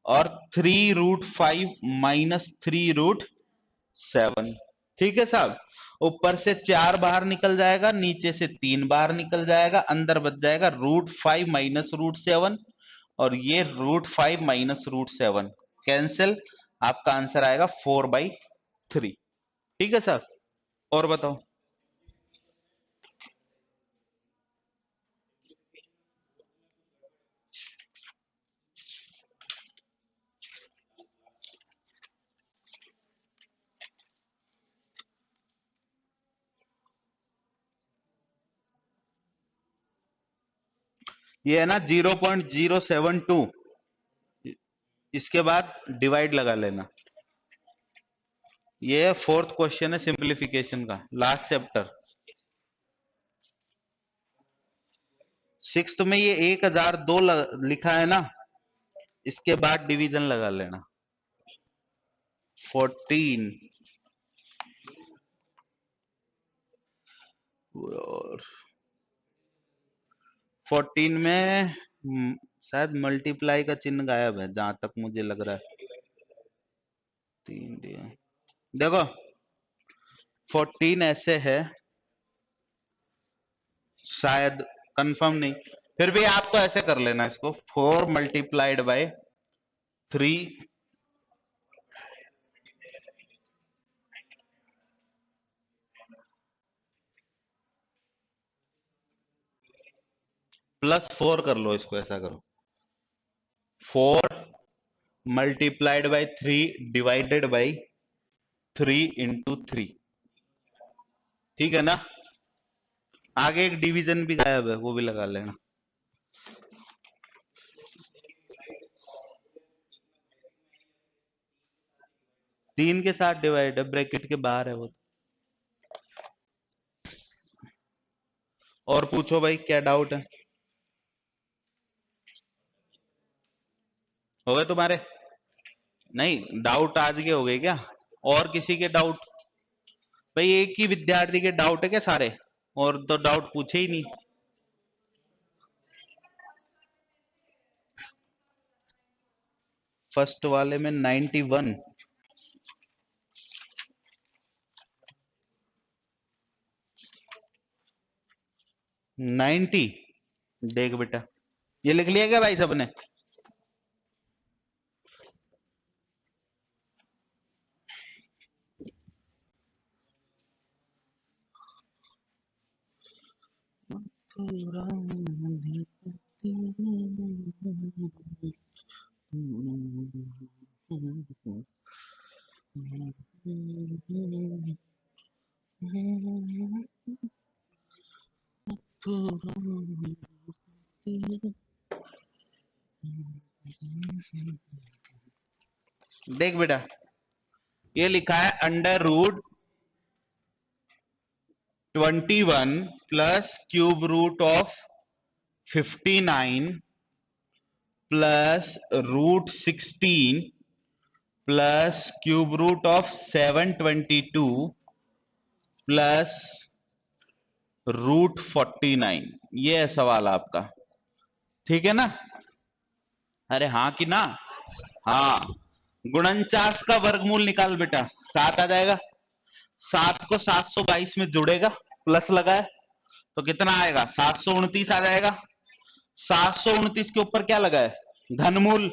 और 3√5 माइनस 3√7। ठीक है साहब। ऊपर से 4 बाहर निकल जाएगा, नीचे से 3 बाहर निकल जाएगा, अंदर बच जाएगा √5 माइनस √7 और ये √5 माइनस √7 कैंसिल। आपका आंसर आएगा 4/3। ठीक है सर, और बताओ। ये है ना 0.072। इसके बाद डिवाइड लगा लेना। ये फोर्थ क्वेश्चन है सिंप्लीफिकेशन का, लास्ट चैप्टर। सिक्स्थ में ये 1002 लिखा है ना, इसके बाद डिवीजन लगा लेना। 14 और 14 में शायद मल्टीप्लाई का चिन्ह गायब है, जहां तक मुझे लग रहा है। 3 दिया देखो, 14 ऐसे है, शायद, कंफर्म नहीं। फिर भी आप तो ऐसे कर लेना इसको, 4 × 3 +4 कर लो इसको, ऐसा करो 4 × 3 डिवाइडेड बाई 3 × 3। ठीक है ना? आगे एक डिवीजन भी गायब है, वो भी लगा लेना। तीन के साथ डिवाइड है, ब्रैकेट के बाहर है वो। और पूछो भाई, क्या डाउट है? हो गए तुम्हारे? नहीं, डाउट आज के हो गए क्या? और किसी के डाउट? भाई एक ही विद्यार्थी के डाउट है क्या सारे? और तो डाउट पूछे ही नहीं। फर्स्ट वाले में 91। 90। देख बेटा, ये लिख लिया क्या भाई सबने? देख बेटा, ये लिखा है under root 21 plus cube root of 59 plus root 16 plus cube root of 722 plus root 49। ये है सवाल आपका, ठीक है ना? अरे हाँ कि ना? हाँ, गुणनचास का वर्गमूल निकाल बेटा, 7 आ जाएगा। 7 को 722 में जोड़ेगा, प्लस लगाए तो कितना आएगा? 729 आ जाएगा। 729 के ऊपर क्या लगा है? घनमूल,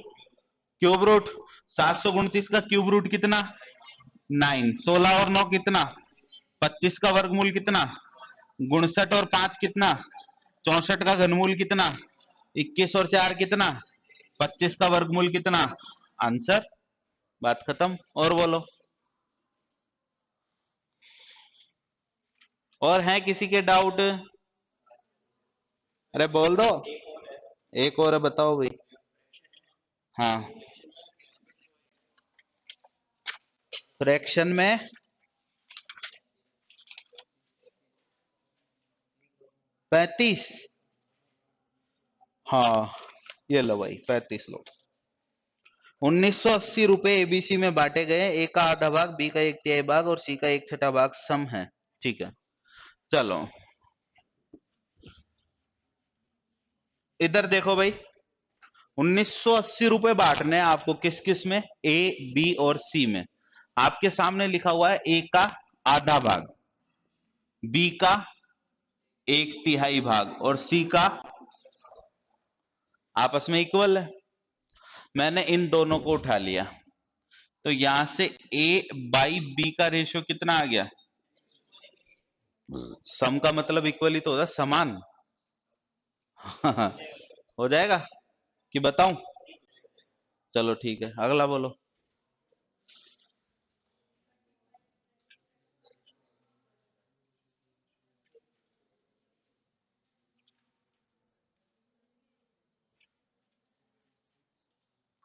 क्यूब रूट। 729 का क्यूब रूट कितना? 9। 16 और 9 कितना? 25 का वर्गमूल कितना? 59 और 5 कितना? 64 का घनमूल कितना? 21 और 4 कितना? 25 का वर्गमूल कितना? आंसर, बात खत्म। और बोलो, और है किसी के डाउट? अरे बोल दो, एक और है, बताओ भाई। हाँ, फ्रैक्शन में 35। हाँ, ये लो भाई 35 लो। 1980 रुपए एबीसी में बांटे गए। ए का आधा भाग, बी का 1/3 भाग और सी का 1/6 भाग सम है। ठीक है, चलो इधर देखो भाई, 1980 रुपए बांटने हैं आपको किस किस में? ए, बी और सी में। आपके सामने लिखा हुआ है ए का आधा भाग, बी का 1/3 भाग और सी का आपस में इक्वल है। मैंने इन दोनों को उठा लिया, तो यहां से ए बाई बी का रेशियो कितना आ गया? सम का मतलब इक्वल ही तो होता है, समान। हो जाएगा कि बताऊं? चलो ठीक है, अगला बोलो।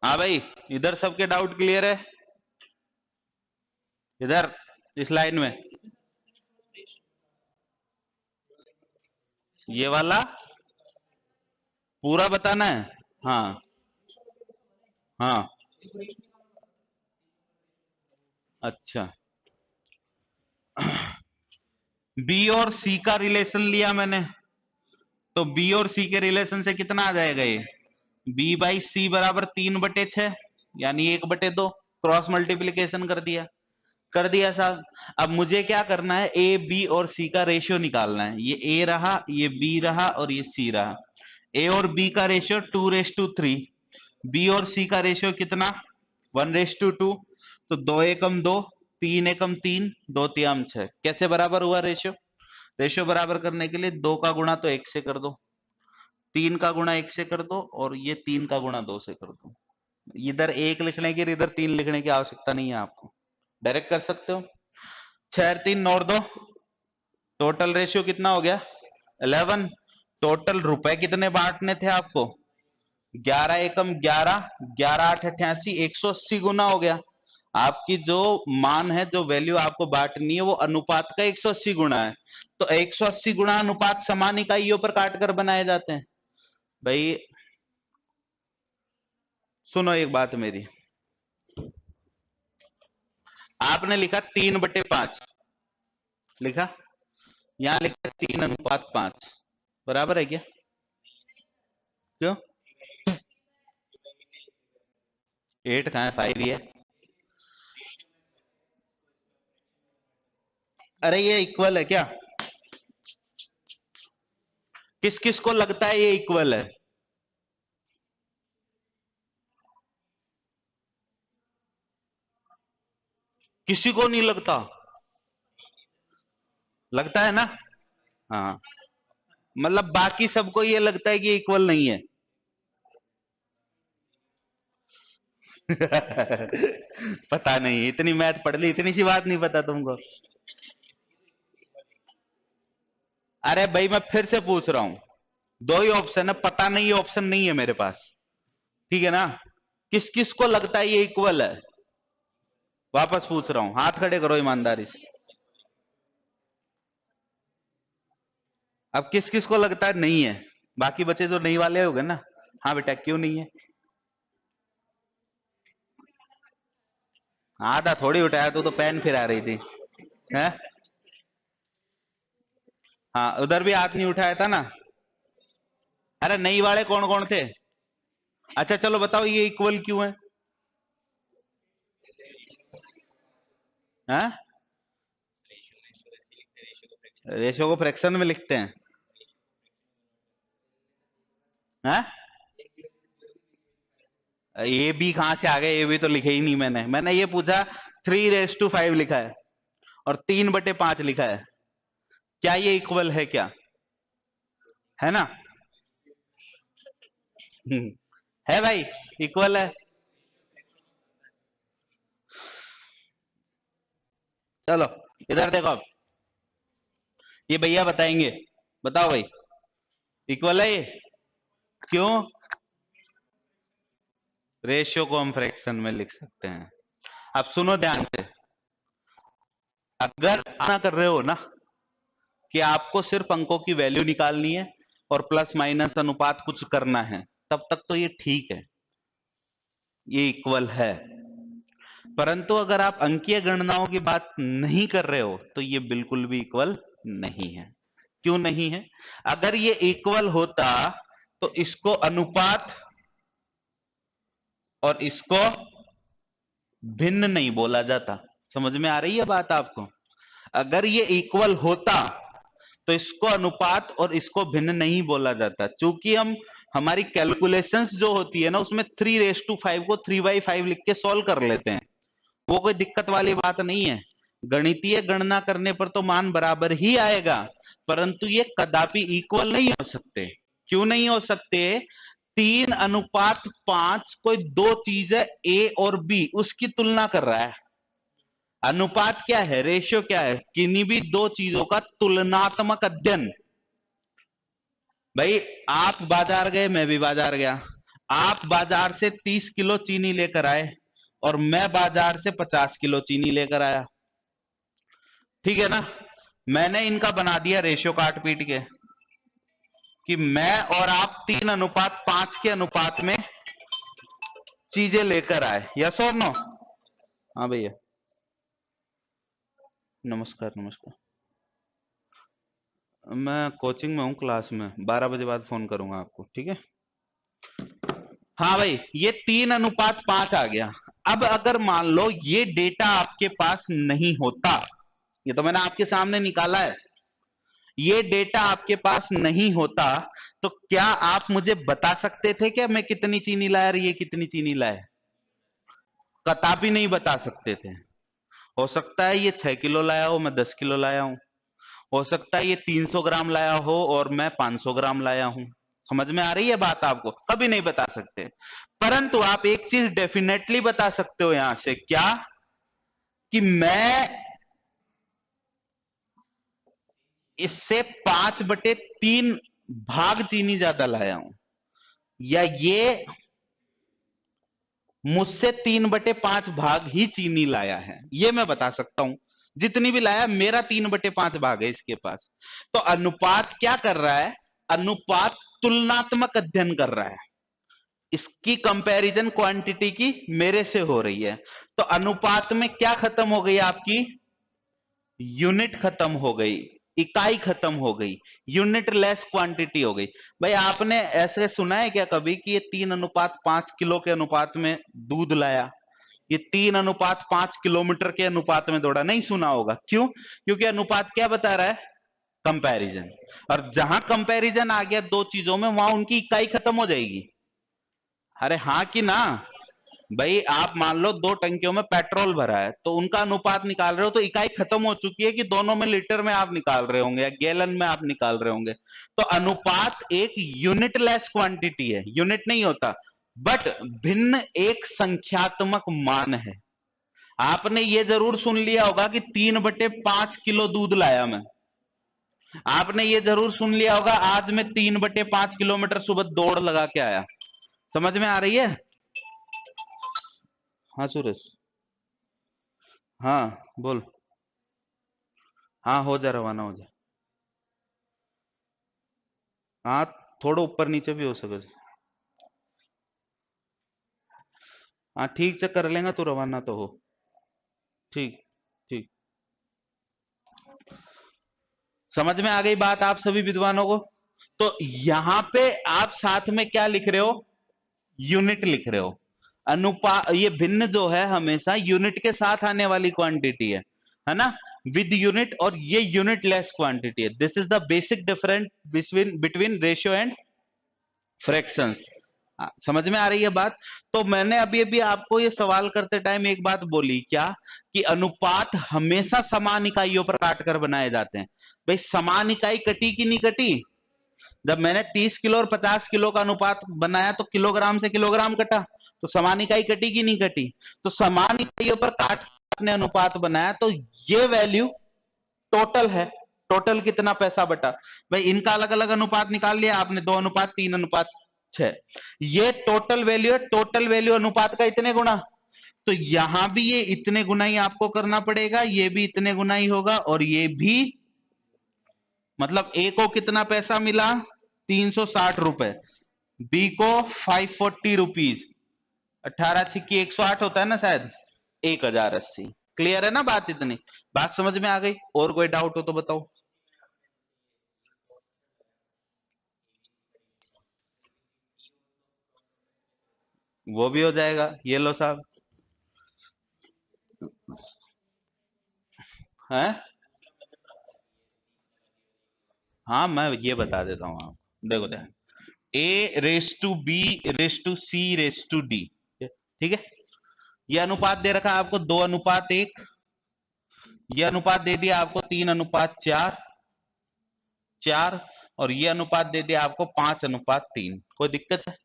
हाँ भाई, इधर सबके डाउट क्लियर है? इधर इस लाइन में ये वाला पूरा बताना है। हाँ हाँ, अच्छा। बी और सी का रिलेशन लिया मैंने, तो बी और सी के रिलेशन से कितना आ जाएगा? ये बी बाई सी बराबर 3/6, यानी 1/2। क्रॉस मल्टीप्लीकेशन कर दिया साहब। अब मुझे क्या करना है? ए, बी और सी का रेशियो निकालना है। ये ए रहा, ये बी रहा और ये सी रहा। ए और बी का रेशियो 2:3, बी और सी का रेशियो कितना? 1:2। तो 2 एकम 2, 3 एकम 3, 2 तियाम 6। कैसे बराबर हुआ रेशियो? रेशियो बराबर करने के लिए 2 का गुणा तो 1 से कर दो, 3 का गुणा 1 से कर दो और ये 3 का गुणा 2 से कर दो। इधर 1 लिखने की इधर 3 लिखने की आवश्यकता नहीं है आपको, डायरेक्ट कर सकते हो। 6 और 3 9 2, टोटल रेशियो कितना हो गया? 11। टोटल रुपए कितने बांटने थे आपको? 11 एकम 11, 11 8 88, 180 गुना हो गया। आपकी जो मान है, जो वैल्यू आपको बांटनी है, वो अनुपात का 180 गुना है। तो 180 गुना अनुपात समान इकाइयों पर काटकर बनाए जाते हैं। भाई सुनो एक बात मेरी, आपने लिखा 3/5, लिखा, यहां लिखा 3:5, बराबर है क्या? क्यों? 8 कहां है? 5 ही है। अरे ये इक्वल है क्या? किस किस को लगता है ये इक्वल है? किसी को नहीं लगता? लगता है ना? हाँ, मतलब बाकी सबको ये लगता है कि इक्वल नहीं है। पता नहीं, इतनी मैथ पढ़ ली, इतनी सी बात नहीं पता तुमको? अरे भाई मैं फिर से पूछ रहा हूं, दो ही ऑप्शन है, पता नहीं ऑप्शन नहीं है मेरे पास, ठीक है ना? किस किस को लगता है ये इक्वल है? वापस पूछ रहा हूं, हाथ खड़े करो ईमानदारी से। अब किस किस को लगता है नहीं है? बाकी बच्चे जो नहीं वाले होंगे ना। हाँ बेटा, क्यों नहीं है? आधा थोड़ी उठाया, तू तो पेन फिरा रही थी है। हाँ, उधर भी हाथ नहीं उठाया था ना। अरे नहीं वाले कौन कौन थे? अच्छा चलो बताओ, ये इक्वल क्यों है? हाँ, रेशो को फ्रैक्शन में लिखते हैं। हाँ, ये भी कहां से आ गए? ये भी तो लिखे ही नहीं मैंने। मैंने ये पूछा 3:5 लिखा है और 3/5 लिखा है, क्या ये इक्वल है क्या? है ना? है भाई, इक्वल है। चलो इधर देखो, अब ये भैया बताएंगे। बताओ भाई, इक्वल है ये? क्यों? रेशियो को हम फ्रैक्शन में लिख सकते हैं। अब सुनो ध्यान से, अगर ना कर रहे हो ना कि आपको सिर्फ अंकों की वैल्यू निकालनी है और प्लस माइनस अनुपात कुछ करना है, तब तक तो ये ठीक है, ये इक्वल है। परंतु अगर आप अंकीय गणनाओं की बात नहीं कर रहे हो तो ये बिल्कुल भी इक्वल नहीं है। क्यों नहीं है? अगर ये इक्वल होता तो इसको अनुपात और इसको भिन्न नहीं बोला जाता। समझ में आ रही है बात आपको? अगर ये इक्वल होता तो इसको अनुपात और इसको भिन्न नहीं बोला जाता। चूंकि हम हमारी कैलकुलेशंस जो होती है ना, उसमें 3:5 को 3/5 लिख के सॉल्व कर लेते हैं, वो कोई दिक्कत वाली बात नहीं है। गणितीय गणना करने पर तो मान बराबर ही आएगा, परंतु ये कदापि इक्वल नहीं हो सकते। क्यों नहीं हो सकते? 3:5 कोई दो चीज है, ए और बी, उसकी तुलना कर रहा है। अनुपात क्या है? रेशियो क्या है? किन्हीं भी दो चीजों का तुलनात्मक अध्ययन। भाई, आप बाजार गए, मैं भी बाजार गया। आप बाजार से 30 किलो चीनी लेकर आए और मैं बाजार से 50 किलो चीनी लेकर आया, ठीक है ना? मैंने इनका बना दिया रेशियो काट पीट के कि मैं और आप 3:5 के अनुपात में चीजें लेकर आए। यस और नो? हाँ भैया, नमस्कार नमस्कार। मैं कोचिंग में हूँ, क्लास में। 12 बजे बाद फोन करूंगा आपको, ठीक है? हाँ भाई, ये 3:5 आ गया। अब अगर मान लो ये डेटा आपके पास नहीं होता, ये तो मैंने आपके सामने निकाला है, ये डेटा आपके पास नहीं होता, तो क्या आप मुझे बता सकते थे क्या मैं कितनी चीनी लाया और ये कितनी चीनी लाया? कदापि नहीं बता सकते थे। हो सकता है ये 6 किलो लाया हो, मैं 10 किलो लाया हूं। हो सकता है ये 300 ग्राम लाया हो और मैं 500 ग्राम लाया हूं। समझ में आ रही है बात आपको? कभी नहीं बता सकते। परंतु आप एक चीज डेफिनेटली बता सकते हो यहां से, क्या? कि मैं इससे 5/3 भाग चीनी ज्यादा लाया हूं, या ये मुझसे 3/5 भाग ही चीनी लाया है, ये मैं बता सकता हूं। जितनी भी लाया, मेरा 3/5 भाग है इसके पास। तो अनुपात क्या कर रहा है? अनुपात तुलनात्मक अध्ययन कर रहा है। इसकी कंपैरिजन क्वांटिटी की मेरे से हो रही है। तो अनुपात में क्या खत्म हो गई आपकी? यूनिट खत्म हो गई, इकाई खत्म हो गई, यूनिट लेस क्वांटिटी हो गई। भाई, आपने ऐसे सुना है क्या कभी कि ये 3:5 किलो के अनुपात में दूध लाया, ये 3:5 किलोमीटर के अनुपात में दौड़ा? नहीं सुना होगा। क्यों? क्योंकि अनुपात क्या बता रहा है? कंपैरिजन। और जहां कंपैरिजन आ गया दो चीजों में, वहां उनकी इकाई खत्म हो जाएगी। अरे हाँ कि ना? भाई, आप मान लो दो टंकियों में पेट्रोल भरा है, तो उनका अनुपात निकाल रहे हो, तो इकाई खत्म हो चुकी है कि दोनों में लीटर में आप निकाल रहे होंगे या गैलन में आप निकाल रहे होंगे। तो अनुपात एक यूनिटलेस क्वांटिटी है, यूनिट नहीं होता, बट भिन्न एक संख्यात्मक मान है। आपने ये जरूर सुन लिया होगा कि 3/5 किलो दूध लाया मैं। आपने ये जरूर सुन लिया होगा आज मैं 3/5 किलोमीटर सुबह दौड़ लगा के आया। समझ में आ रही है? हाँ सूरज। हाँ बोल। हाँ हो जा, रवाना हो जा। हाँ थोड़ा ऊपर नीचे भी हो सके। हाँ ठीक से कर लेगा तू, रवाना तो हो। ठीक। ठीक। समझ में आ गई बात आप सभी विद्वानों को? तो यहां पे आप साथ में क्या लिख रहे हो? यूनिट लिख रहे हो। अनुपात, ये भिन्न जो है हमेशा यूनिट के साथ आने वाली क्वांटिटी है ना? विद यूनिट, और ये यूनिट लेस क्वांटिटी है। This is the basic difference between between ratio and fractions. समझ में आ रही है बात? तो मैंने अभी अभी आपको ये सवाल करते टाइम एक बात बोली क्या, कि अनुपात हमेशा समान इकाइयों पर काटकर बनाए जाते हैं। भाई समान इकाई कटी कि नहीं कटी? जब मैंने 30 किलो और 50 किलो का अनुपात बनाया तो किलोग्राम से किलोग्राम कटा, तो समान इकाई कटी कि नहीं कटी? तो समान इकाइयों पर काटने अनुपात बनाया, तो ये वैल्यू टोटल है। टोटल कितना पैसा बटा? भाई इनका अलग अलग अनुपात निकाल लिया आपने, 2:3:6। ये टोटल वैल्यू है, टोटल वैल्यू अनुपात का इतने गुना। तो यहां भी ये इतने गुना ही आपको करना पड़ेगा, ये भी इतने गुना ही होगा, और ये भी। मतलब ए को कितना पैसा मिला? 360 रुपए। बी को 540 रुपीज। 18×6 = 108 होता है ना शायद। 1080। क्लियर है ना बात? इतनी बात समझ में आ गई? और कोई डाउट हो तो बताओ। वो भी हो जाएगा, ये लो साहब। है। हाँ मैं ये बता देता हूँ आपको, देखो ध्यान। A raise to B raise to C raise to D, ठीक है? ये अनुपात दे रखा है आपको 2:1। ये अनुपात दे दिया आपको 3:4। 4। और ये अनुपात दे दिया आपको 5:3। कोई दिक्कत है?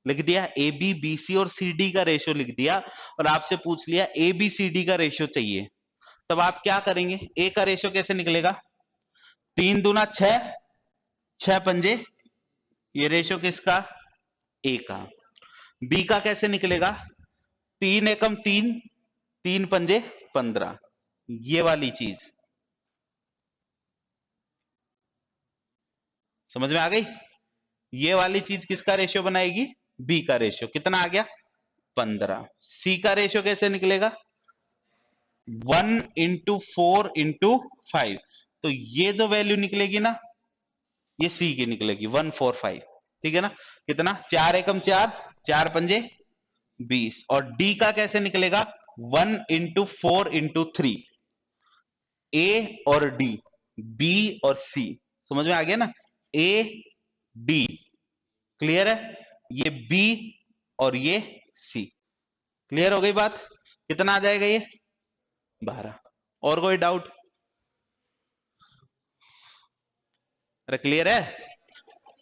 लिख दिया ए बी बी सी और सी डी का रेशियो लिख दिया। और आपसे पूछ लिया ए बी सी डी का रेशियो चाहिए। तब आप क्या करेंगे? ए का रेशियो कैसे निकलेगा? 3×2=6। 6×5। ये रेशियो किसका? ए का। बी का कैसे निकलेगा? 3×1=3। 3×5=15। ये वाली चीज समझ में आ गई? ये वाली चीज किसका रेशियो बनाएगी? बी का रेशियो। कितना आ गया? 15। सी का रेशियो कैसे निकलेगा? 1×4×5। तो ये जो वैल्यू निकलेगी ना, ये सी की निकलेगी 145। ठीक है ना? कितना? 4×1=4। 4×5=20। और डी का कैसे निकलेगा? 1×4×3। ए और डी, बी और सी। समझ में आ गया ना? A D. क्लियर है? ये बी और ये सी। क्लियर हो गई बात? कितना आ जाएगा ये? 12। और कोई डाउट? अरे क्लियर है?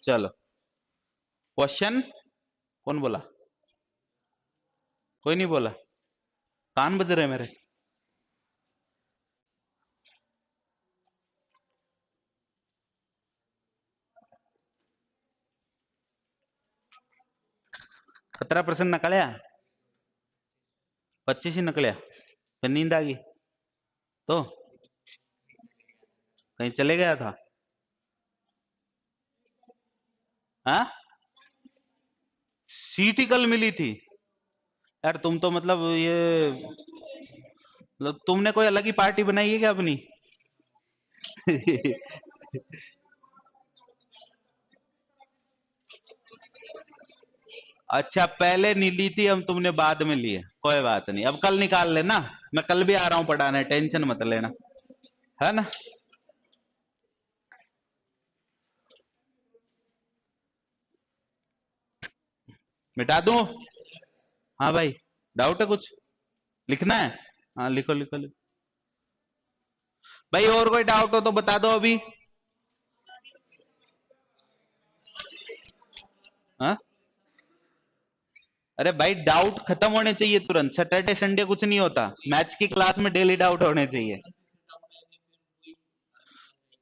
चलो क्वेश्चन। कौन बोला? कोई नहीं बोला? कान बज रहे मेरे। खतरा प्रश्न नकलिया? 25 ही नकलिया? फिर नींद आ गई तो कहीं चले गया था? हाँ सीटी कल मिली थी? यार तुम तो मतलब ये, मतलब तुमने कोई अलग ही पार्टी बनाई है क्या अपनी? अच्छा पहले नहीं ली थी, हम तुमने बाद में ली है। कोई बात नहीं, अब कल निकाल लेना। मैं कल भी आ रहा हूं पढ़ाने, टेंशन मत लेना। है ना? मिटा दूं? हाँ भाई। डाउट है कुछ? लिखना है? हाँ लिखो लिखो लिखो। भाई और कोई डाउट हो तो बता दो अभी। हाँ? अरे भाई डाउट खत्म होने चाहिए तुरंत। सैटरडे संडे कुछ नहीं होता, मैथ्स की क्लास में डेली डाउट होने चाहिए।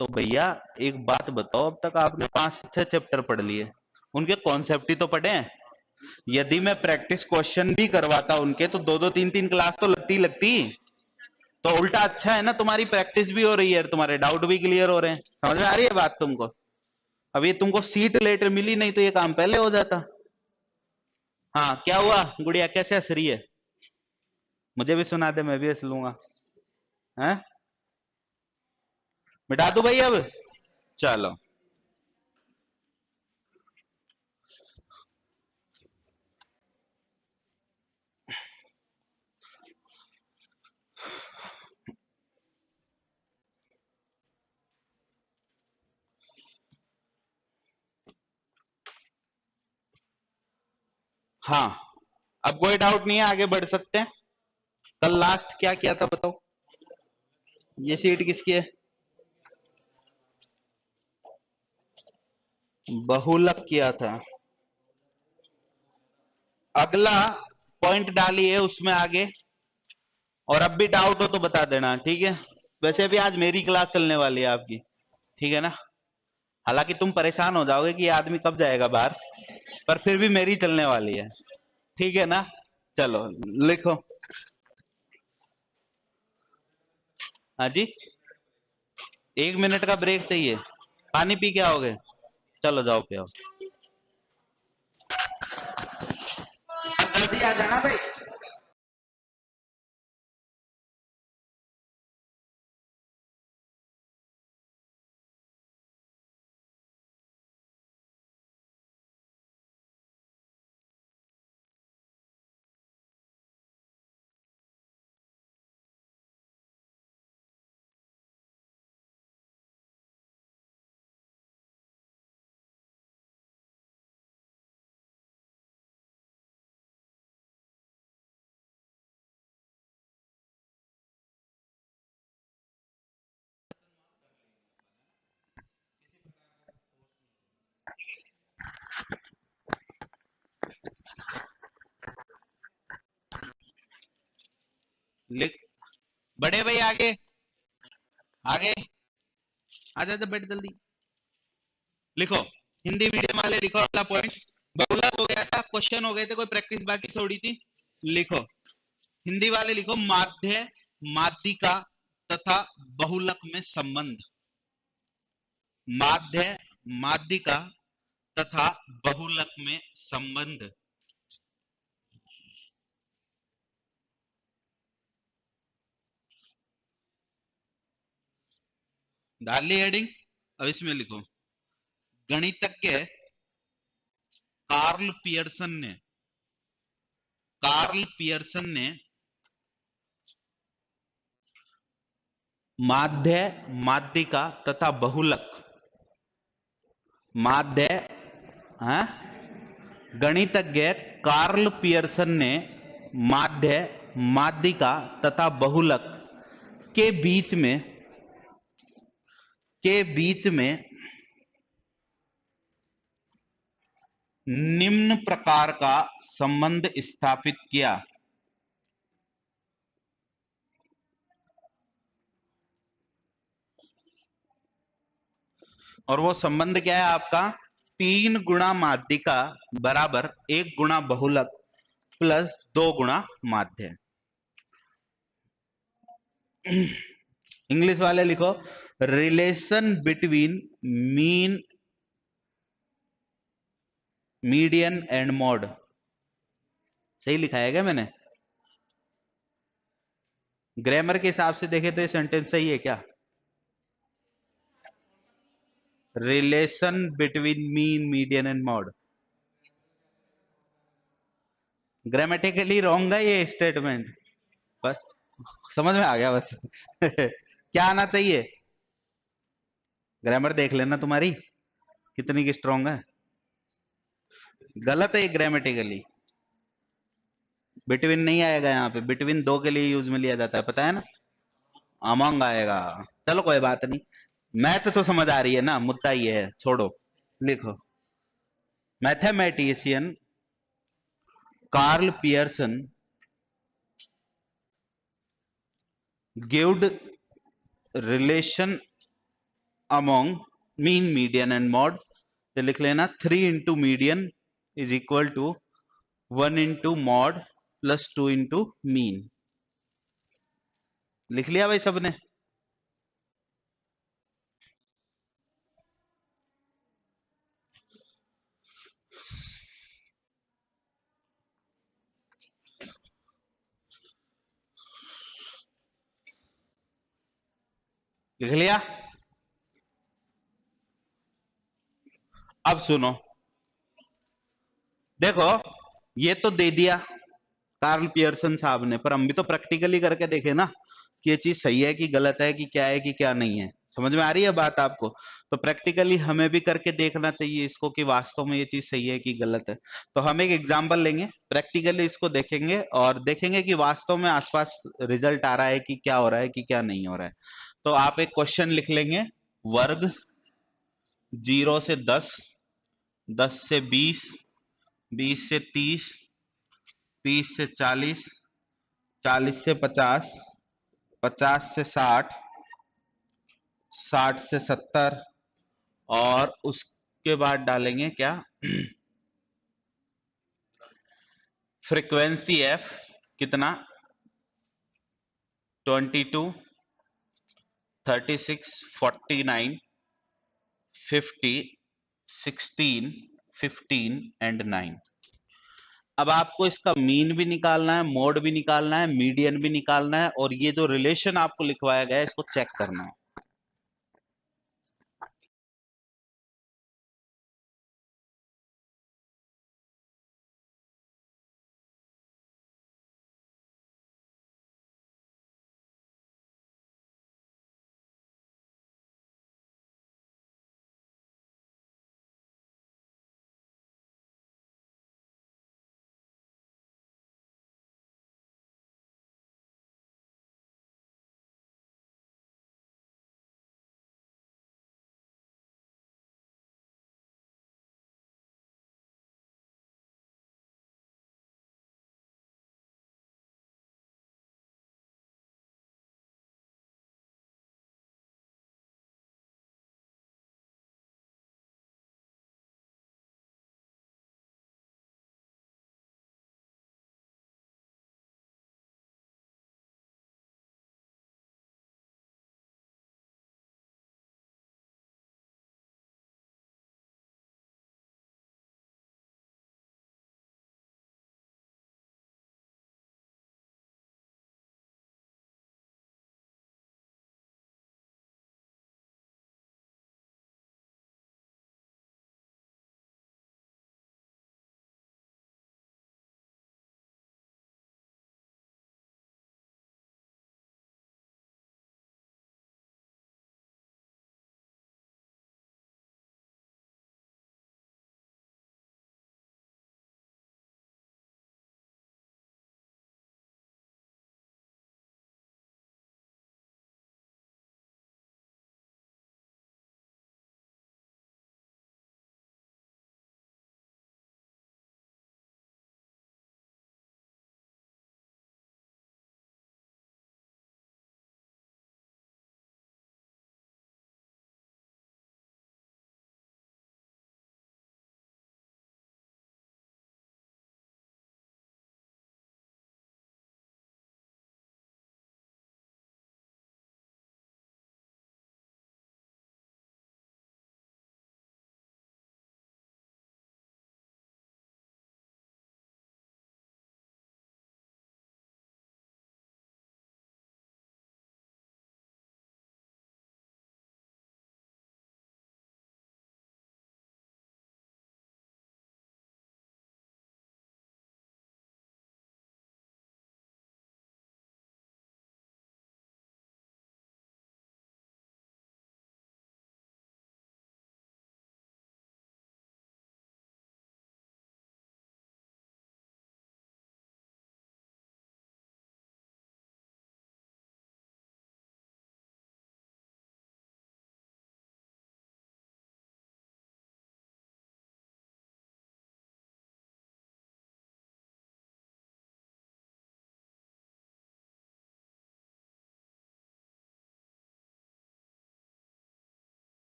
तो भैया एक बात बताओ, अब तक आपने 5 से 6 चैप्टर पढ़ लिए, उनके कॉन्सेप्ट ही तो पढ़े हैं। यदि मैं प्रैक्टिस क्वेश्चन भी करवाता उनके, तो 2-2 3-3 क्लास तो लगती लगती। तो उल्टा अच्छा है ना, तुम्हारी प्रैक्टिस भी हो रही है, तुम्हारे डाउट भी क्लियर हो रहे हैं। समझ में आ रही है बात तुमको? अब ये तुमको सीट लेटर मिली नहीं तो ये काम पहले हो जाता। हाँ, क्या हुआ गुड़िया, कैसे हंस रही है? मुझे भी सुना दे, मैं भी हंस लूंगा। हैं, मिटा दूं भाई अब? चलो। हाँ, अब कोई डाउट नहीं है, आगे बढ़ सकते हैं। कल लास्ट क्या किया था बताओ? ये सीट किसकी है? बहुलक किया था। अगला पॉइंट डालिए उसमें आगे, और अब भी डाउट हो तो बता देना, ठीक है? वैसे भी आज मेरी क्लास चलने वाली है आपकी, ठीक है ना? हालांकि तुम परेशान हो जाओगे कि ये आदमी कब जाएगा बाहर, पर फिर भी मेरी चलने वाली है, ठीक है ना? चलो लिखो। हाँ जी, 1 मिनट का ब्रेक चाहिए। पानी पी के आओगे? चलो जाओ पे आओ, जल्दी आ जाना भाई। लिख, बड़े भाई आगे, आगे आ जा, बैठ जल्दी। लिखो, हिंदी मीडियम वाले लिखो अगला पॉइंट। बहुलक हो गया था, क्वेश्चन हो गए थे, कोई प्रैक्टिस बाकी थोड़ी थी। लिखो, हिंदी वाले लिखो, माध्य, माध्यिका तथा बहुलक में संबंध। माध्य, माध्यिका तथा बहुलक में संबंध। डाल ली हेडिंग? अब इसमें लिखो, गणितज्ञ कार्ल पियर्सन ने, कार्ल पियर्सन ने माध्य, माध्यिका तथा बहुलक, माध्य, हाँ, गणितज्ञ कार्ल पियर्सन ने माध्य, माध्यिका तथा बहुलक के बीच में, के बीच में निम्न प्रकार का संबंध स्थापित किया। और वो संबंध क्या है आपका? 3 गुणा माध्यिका बराबर 1 गुणा बहुलक प्लस 2 गुणा माध्य। इंग्लिश वाले लिखो, relation between mean, median and mod. सही लिखा है क्या मैंने? ग्रामर के हिसाब से देखे तो ये सेंटेंस सही है क्या? Relation between mean, median and mod. Grammatically wrong है ये स्टेटमेंट, बस समझ में आ गया बस। क्या आना चाहिए? ग्रामर देख लेना तुम्हारी कितनी की स्ट्रॉन्ग है। गलत है ये ग्रामेटिकली, बिटवीन नहीं आएगा यहाँ पे, बिटवीन 2 के लिए यूज में लिया जाता है, पता है ना? अमंग आएगा। चलो कोई बात नहीं, मैथ तो समझ आ रही है ना, मुद्दा ये है, छोड़ो। लिखो, mathematician Karl Pearson gived relation among mean, median and mode. तो लिख लेना 3 into median is equal to 1 into mode plus 2 into mean. लिख लिया भाई सबने? लिख लिया? अब सुनो, देखो ये तो दे दिया कार्ल पियर्सन साहब ने, पर हम भी तो प्रैक्टिकली करके देखे ना कि ये चीज सही है कि क्या नहीं है। समझ में आ रही है बात आपको? तो प्रैक्टिकली हमें भी करके देखना चाहिए इसको कि वास्तव में ये चीज सही है कि गलत है। तो हम एक एग्जांपल लेंगे, प्रैक्टिकली इसको देखेंगे और देखेंगे कि वास्तव में आसपास रिजल्ट आ रहा है कि क्या हो रहा है कि क्या नहीं हो रहा है। तो आप एक क्वेश्चन लिख लेंगे, वर्ग 0 से 10, 10 से 20, 20 से 30, 30 से 40, 40 से 50, 50 से 60, 60 से 70, और उसके बाद डालेंगे क्या, फ्रीक्वेंसी एफ कितना, 22, 36, 49, 50, 16, 15 एंड 9। अब आपको इसका मीन भी निकालना है, मोड भी निकालना है, मीडियन भी निकालना है, और ये जो रिलेशन आपको लिखवाया गया है इसको चेक करना है।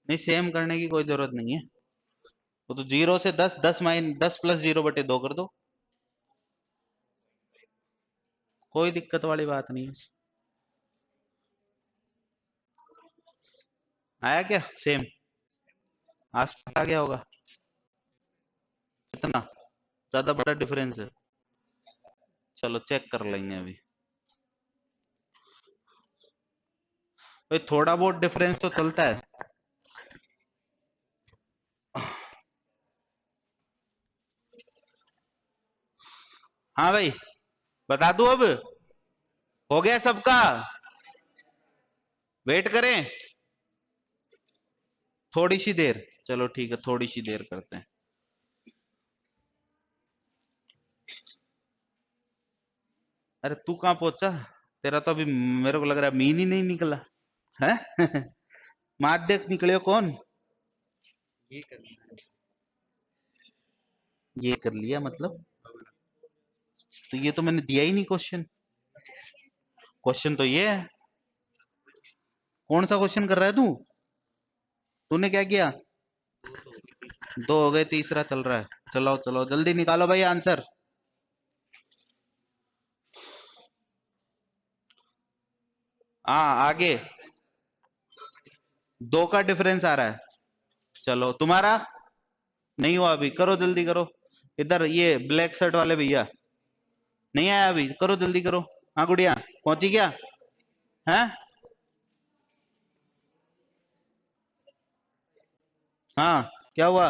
नहीं, सेम करने की कोई जरूरत नहीं है, वो तो 0 से 10, 10 प्लस 0/2 कर दो, कोई दिक्कत वाली बात नहीं है। आया क्या सेम? आज आ गया होगा। कितना ज्यादा बड़ा डिफरेंस है? चलो चेक कर लेंगे अभी। भाई थोड़ा बहुत डिफरेंस तो चलता है। हाँ भाई, बता दूं अब? हो गया सबका? वेट करें थोड़ी सी देर? चलो ठीक है, थोड़ी सी देर करते हैं। अरे तू कहाँ पहुंचा? तेरा तो अभी मेरे को लग रहा है मीन ही नहीं निकला है। माध्यक निकले हो कौन? ये कर लिया मतलब? तो ये तो मैंने दिया ही नहीं क्वेश्चन। क्वेश्चन तो ये है। कौन सा क्वेश्चन कर रहा है तू? तूने क्या किया? दो हो गए, तीसरा चल रहा है। चलो चलो जल्दी निकालो भाई आंसर। हाँ आगे। 2 का डिफरेंस आ रहा है। चलो तुम्हारा नहीं हुआ अभी, करो जल्दी करो। इधर ये ब्लैक शर्ट वाले भैया, नहीं आया अभी, करो जल्दी करो। हाँ गुड़िया, पहुंची क्या? है? हाँ, क्या हुआ?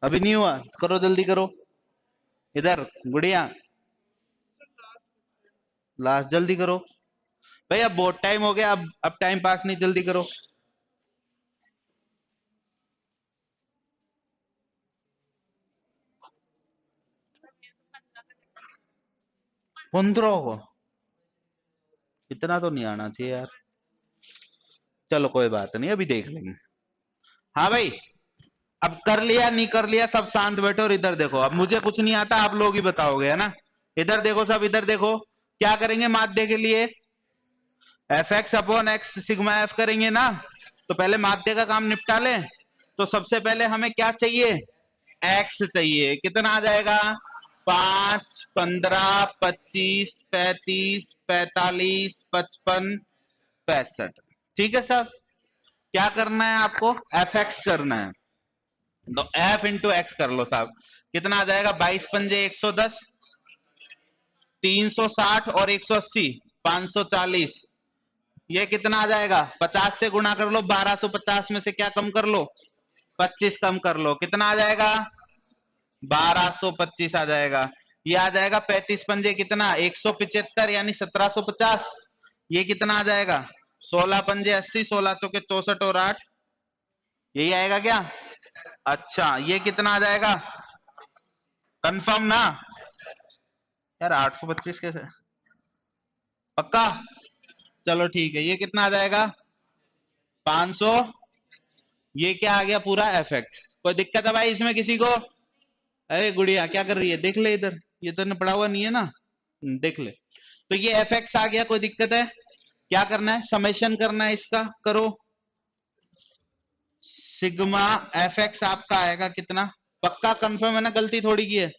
अभी नहीं हुआ, करो जल्दी करो। इधर गुड़िया, लास्ट जल्दी करो। भाई अब बहुत टाइम हो गया, अब टाइम पास नहीं, जल्दी करो। 15 को? इतना तो नहीं आना चाहिए यार। चलो कोई बात नहीं, अभी देख लेंगे। हाँ भाई, अब कर लिया नहीं कर लिया, सब शांत बैठो और इधर देखो। अब मुझे कुछ नहीं आता, आप लोग ही बताओगे, है ना? इधर देखो सब, इधर देखो। क्या करेंगे माध्य के लिए? F x upon x sigma F करेंगे ना। तो पहले माध्य का काम निपटा लें। तो सबसे पहले हमें क्या चाहिए? एक्स चाहिए। कितना आ जाएगा? 5, 15, 25, 35, 45, 55, 65। ठीक है साहब। क्या करना है आपको? एफ एक्स करना है। तो एफ इंटू एक्स कर लो साहब। कितना आ जाएगा? 22 पंजे 110, 360 और 180, 540। ये कितना आ जाएगा? 50 से गुणा कर लो, 1250 में से क्या कम कर लो? 25 कम कर लो। कितना आ जाएगा? 1225 आ जाएगा। ये आ जाएगा 35 पंजे कितना? 175 यानी 1750। ये कितना आ जाएगा? 16 पंजे 80, 16 चौके 64 और 8, यही आएगा क्या? अच्छा, ये कितना आ जाएगा? कंफर्म ना? यार 825 कैसे? पक्का? चलो ठीक है, ये कितना आ जाएगा? 500। ये क्या आ गया? पूरा एफ एक्स। कोई दिक्कत है भाई इसमें किसी को? अरे गुड़िया क्या कर रही है? देख ले इधर, ये तो पढ़ा हुआ नहीं है ना। देख ले। तो ये एफ एक्स आ गया, कोई दिक्कत है? क्या करना है? समेशन करना है इसका, करो। सिग्मा एफ एक्स आपका आएगा कितना? पक्का कंफर्म है ना? गलती थोड़ी की है।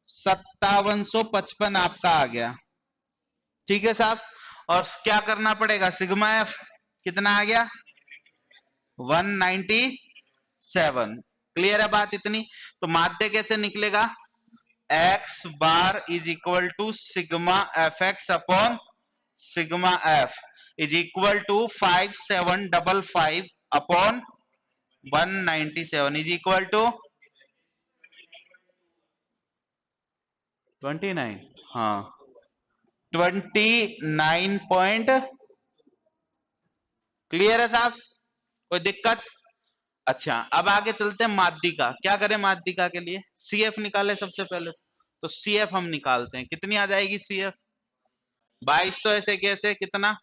5755 आपका आ गया। ठीक है साहब। और क्या करना पड़ेगा? सिग्मा एफ कितना आ गया? 197। क्लियर है बात इतनी? तो माध्य कैसे निकलेगा? X bar is equal to sigma f x upon sigma f is equal to 5755 upon 197 is equal to 29। हाँ, 29 पॉइंट। क्लियर है साहब? कोई दिक्कत? अच्छा, अब आगे चलते हैं माध्यिका। क्या करें माध्यिका के लिए? सीएफ निकाले सबसे पहले। तो सीएफ हम निकालते हैं। कितनी आ जाएगी सीएफ? 22 तो ऐसे कैसे? कितना?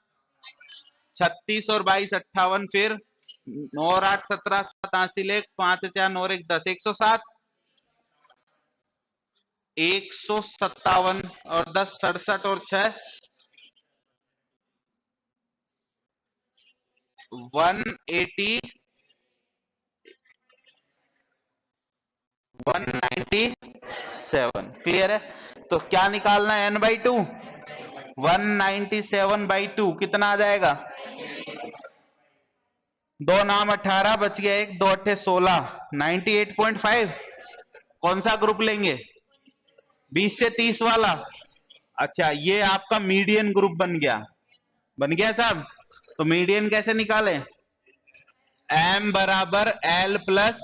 36 और 22 58, फिर 9 और 8 17, 7 80 लेख, 5 4 9 1 10, 107, 157 और 10 67 और 6 180 197। क्लियर है? तो क्या निकालना है? n/2 197/2 कितना आ जाएगा? दो नाम 18 बच गया एक, दो अट्ठे 16, 98.5। कौन सा ग्रुप लेंगे? 20 से 30 वाला। अच्छा, ये आपका मीडियन ग्रुप बन गया। बन गया साहब? तो मीडियन कैसे निकालें? m बराबर l plus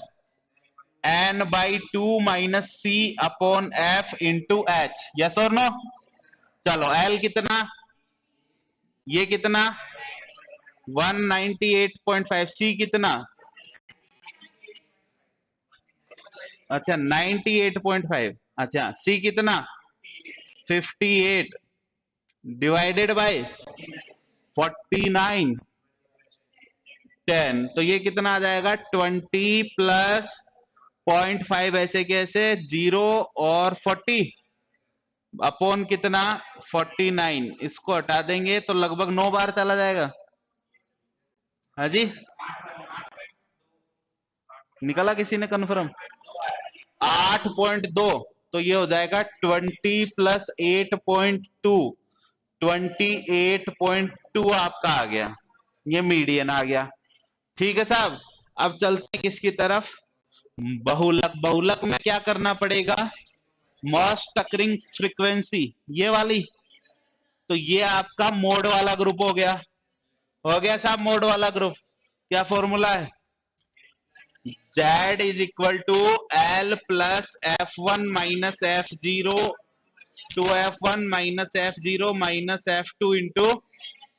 n/2 minus c upon f into h। Yes और नो? चलो, l कितना? ये कितना? 198.5। c कितना? अच्छा, 98.5। अच्छा, c कितना? 58 डिवाइडेड बाय 49 10। तो ये कितना आ जाएगा? 20 प्लस 0.5 ऐसे कैसे? 0 और 40 अपॉन कितना? 49। इसको हटा देंगे तो लगभग 9 बार चला जाएगा। हाँ जी, निकला किसी ने कंफर्म? 8.2। तो ये हो जाएगा 20 प्लस 8.2, 28.2 आपका आ गया। ये मीडियन आ गया। ठीक है साहब, अब चलते हैं किसकी तरफ? बहुलक। बहुलक में क्या करना पड़ेगा? मोस्ट अकरिंग फ्रीक्वेंसी, ये वाली। तो ये आपका मोड वाला ग्रुप हो गया। हो गया साहब मोड वाला ग्रुप। क्या फॉर्मूला है? Z is equal to L plus F1 minus F0 to F1 minus F0 minus F2 into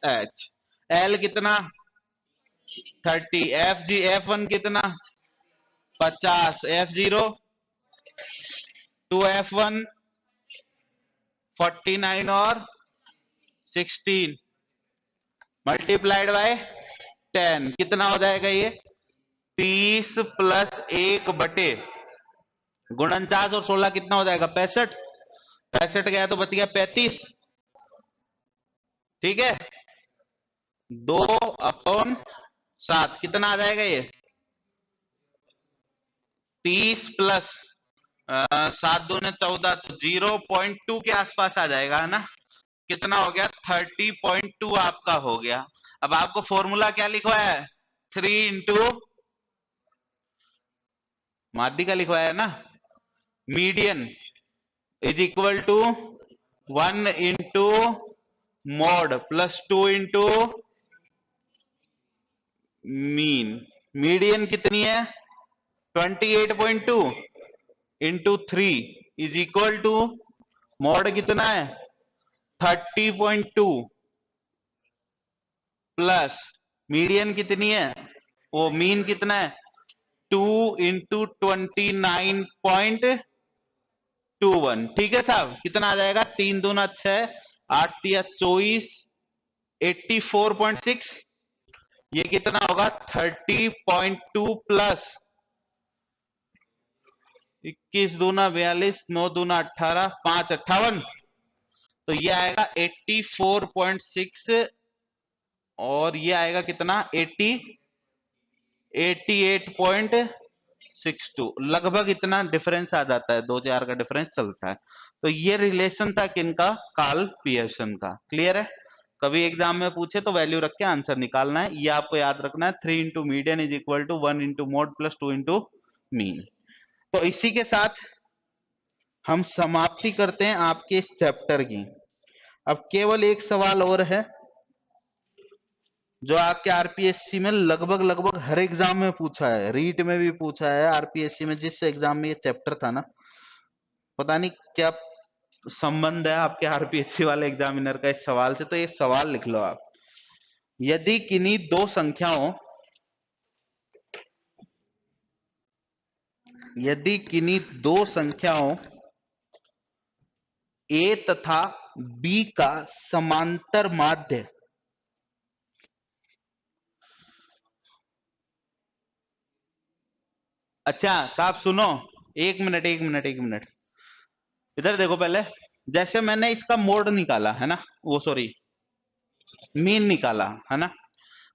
H। L कितना? 30। F1 कितना? 50। F0 टू F1 49 और 16 मल्टीप्लाइड बाय 10 कितना हो जाएगा? ये 30 प्लस 1 बटे 49 और 16 कितना हो जाएगा? 65। 65 गया तो बच गया 35। ठीक है, 2/7 कितना आ जाएगा? ये 30 प्लस 7 दूने 14, तो 0.2 के आसपास आ जाएगा, है ना? कितना हो गया? 30.2 आपका हो गया। अब आपको फॉर्मूला क्या लिखवाया है? 3 इंटू माध्य का लिखवाया है ना, median is equal to 1 into mode plus 2 into mean. Median कितनी है? 28.2 into 3 is equal to mode कितना है? 30.2 प्लस मीडियन कितनी है? वो मीन कितना है? 2 इंटू 29.21। ठीक है साहब, कितना आ जाएगा? 3 दूना 6, 8 तिया 24, 84.6। ये कितना होगा? 30.2 प्लस 21 दूना 42, 9 दूना 18, 5 58। तो ये आएगा 84.6 और ये आएगा कितना? 88.62। लगभग इतना डिफरेंस आ जाता है, 2-4 का डिफरेंस चलता है। तो ये रिलेशन था किनका? कार्ल पियर्सन का। क्लियर है? कभी एग्जाम में पूछे तो वैल्यू रख के आंसर निकालना है। ये आपको याद रखना है, 3 into median is equal to 1 into mode plus 2 into mean. तो इसी के साथ हम समाप्ति करते हैं आपके इस चैप्टर की। अब केवल एक सवाल और है जो आपके आरपीएससी में लगभग लगभग हर एग्जाम में पूछा है, रीट में भी पूछा है, आरपीएससी में जिस एग्जाम में ये चैप्टर था ना, पता नहीं क्या संबंध है आपके आरपीएससी वाले एग्जामिनर का इस सवाल से। तो ये सवाल लिख लो आप। यदि किन्हीं दो संख्याओं यदि किन्हीं दो संख्याओं ए तथा बी का समांतर माध्य अच्छा साहब सुनो, एक मिनट एक मिनट एक मिनट, इधर देखो पहले। जैसे मैंने इसका मोड निकाला है ना, वो सॉरी मीन निकाला है ना,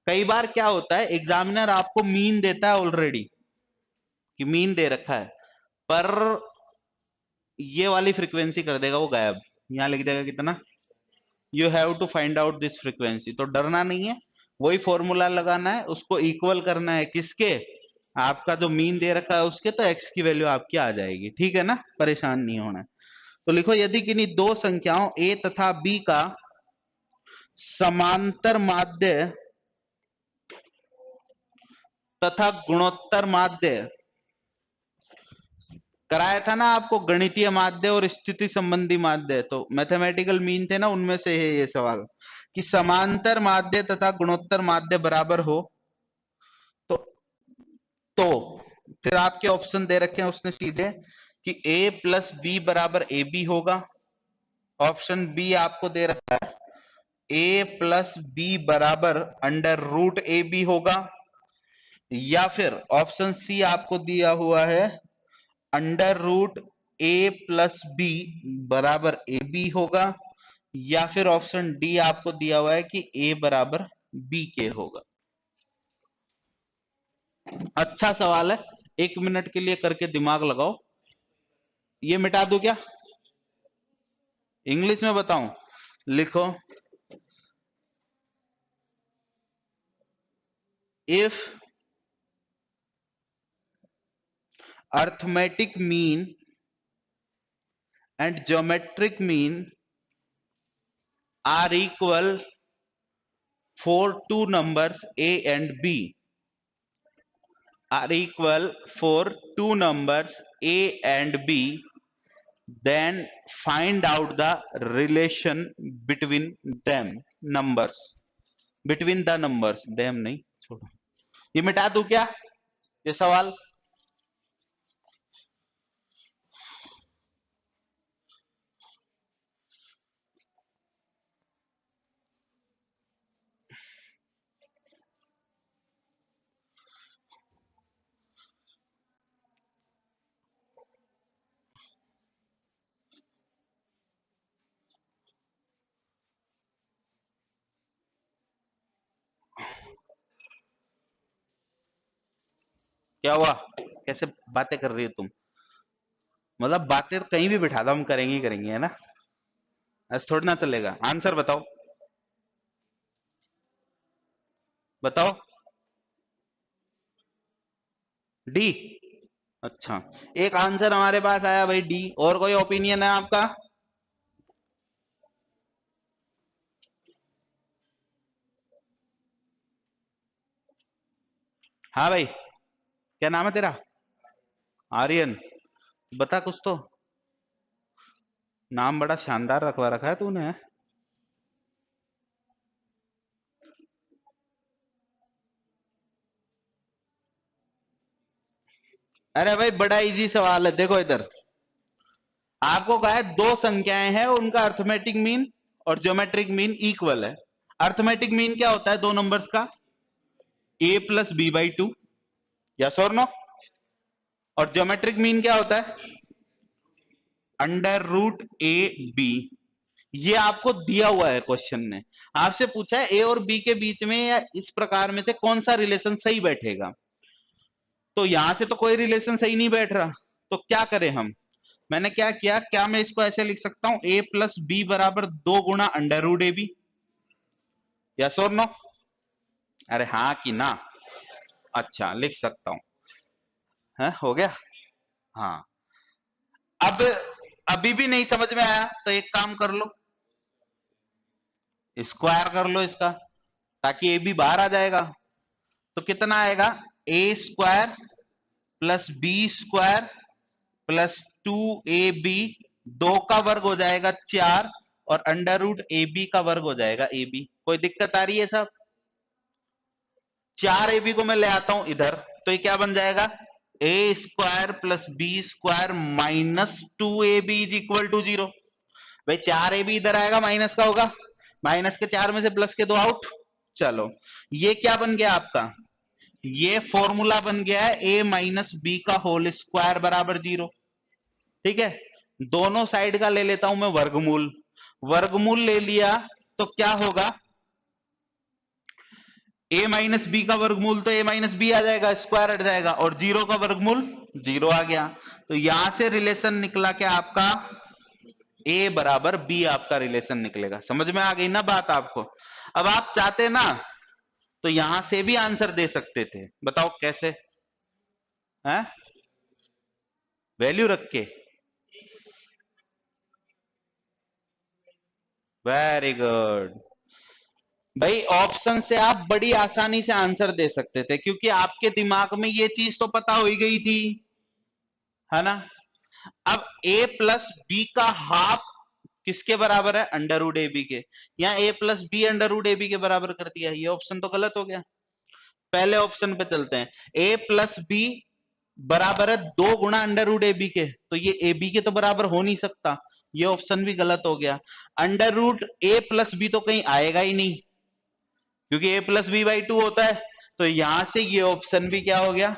कई बार क्या होता है, एग्जामिनर आपको मीन देता है ऑलरेडी, कि मीन दे रखा है, पर ये वाली फ्रीक्वेंसी कर देगा वो गायब, यहां लिख देगा कितना, you have to find out this frequency. तो डरना नहीं है, वही फॉर्मूला लगाना है, उसको इक्वल करना है किसके, आपका जो मीन दे रखा है उसके, तो एक्स की वैल्यू आपकी आ जाएगी, ठीक है ना, परेशान नहीं होना है। तो लिखो, यदि किन्हीं दो संख्याओं a तथा b का समांतर माध्य तथा गुणोत्तर माध्य, कराया था ना आपको गणितीय माध्य और स्थिति संबंधी माध्य, तो मैथमेटिकल मीन थे ना, उनमें से है ये सवाल, कि समांतर माध्य तथा गुणोत्तर माध्य बराबर हो, तो फिर आपके ऑप्शन दे रखे हैं उसने सीधे, कि a प्लस बी बराबर ए बी होगा, ऑप्शन बी आपको दे रखा है a प्लस बी बराबर अंडर रूट ए बी होगा, या फिर ऑप्शन सी आपको दिया हुआ है अंडर रूट ए प्लस बी बराबर ए बी होगा, या फिर ऑप्शन डी आपको दिया हुआ है कि ए बराबर बी के होगा। अच्छा सवाल है, 1 मिनट के लिए करके दिमाग लगाओ। ये मिटा दूं क्या, इंग्लिश में बताऊं, लिखो, if arithmetic mean and geometric mean are equal for two numbers a and b, are equal for two numbers a and b, then find out the relation between them numbers, between the numbers, them नहीं छोड़ो, ये मिटा दूं क्या ये सवाल, क्या हुआ, कैसे बातें कर रही हो तुम, मतलब बातें तो कहीं भी बिठा दो हम करेंगे ही करेंगे, है ना, ऐसा थोड़ी ना चलेगा। आंसर बताओ, बताओ, डी, अच्छा, एक आंसर हमारे पास आया भाई डी, और कोई ओपिनियन है आपका, हाँ भाई, क्या नाम है तेरा, आर्यन, बता कुछ तो, नाम बड़ा शानदार रखवा रखा है तूने। अरे भाई बड़ा इजी सवाल है, देखो इधर आपको कहा है दो संख्याएं हैं, उनका अर्थमेटिक मीन और ज्योमेट्रिक मीन इक्वल है। अर्थमेटिक मीन क्या होता है दो नंबर्स का, a plus b by two, yes और नो, और ज्योमेट्रिक मीन क्या होता है अंडर रूट ए बी। ये आपको दिया हुआ है क्वेश्चन ने, आपसे पूछा है ए और बी के बीच में या इस प्रकार में से कौन सा रिलेशन सही बैठेगा, तो यहां से तो कोई रिलेशन सही नहीं बैठ रहा, तो क्या करें हम, मैंने क्या किया, क्या मैं इसको ऐसे लिख सकता हूं a प्लस बी बराबर 2 गुना अंडर रूट ए बी, यस और नो, अरे हाँ कि ना, अच्छा लिख सकता हूं, है हो गया, हाँ। अब अभी भी नहीं समझ में आया तो एक काम कर लो, स्क्वायर कर लो इसका, ताकि ए बी बाहर आ जाएगा, तो कितना आएगा, A square plus B square plus 2ab, 2 का वर्ग हो जाएगा 4, और अंडर रूट ए बी का वर्ग हो जाएगा ए बी। कोई दिक्कत आ रही है साहब, 4ab को मैं ले आता हूं इधर, तो ये क्या बन जाएगा, A square plus B square minus 2ab is equal to 0। भाई 4ab इधर आएगा माइनस का होगा, माइनस के 4 में से प्लस के 2 आउट, चलो ये क्या बन गया आपका, ये फॉर्मूला बन गया है a माइनस बी का होल स्क्वायर बराबर 0, ठीक है। दोनों साइड का ले लेता हूं मैं वर्गमूल, वर्गमूल ले लिया तो क्या होगा, ए माइनस बी का वर्गमूल तो ए माइनस बी आ जाएगा, स्क्वायर हट जाएगा, और जीरो का वर्गमूल जीरो आ गया। तो यहां से रिलेशन निकला क्या आपका, ए बराबर बी आपका रिलेशन निकलेगा। समझ में आ गई ना बात आपको। अब आप चाहते ना तो यहां से भी आंसर दे सकते थे, बताओ कैसे है, वैल्यू रख के। वेरी गुड भाई, ऑप्शन से आप बड़ी आसानी से आंसर दे सकते थे, क्योंकि आपके दिमाग में ये चीज तो पता हो ही गई थी, है ना। अब a प्लस बी का हाफ किसके बराबर है, अंडर रूट ए बी के। यहाँ a plus b under root A b के बराबर कर दिया, ये ऑप्शन तो गलत हो गया। पहले ऑप्शन पे चलते हैं, a प्लस बी बराबर है 2 गुना अंडर रूट ए बी के, तो ये ए बी के तो बराबर हो नहीं सकता, ये ऑप्शन भी गलत हो गया। अंडर रूट ए प्लस बी तो कहीं आएगा ही नहीं, क्योंकि a प्लस बी बाई 2 होता है, तो यहां से ये ऑप्शन भी क्या हो गया।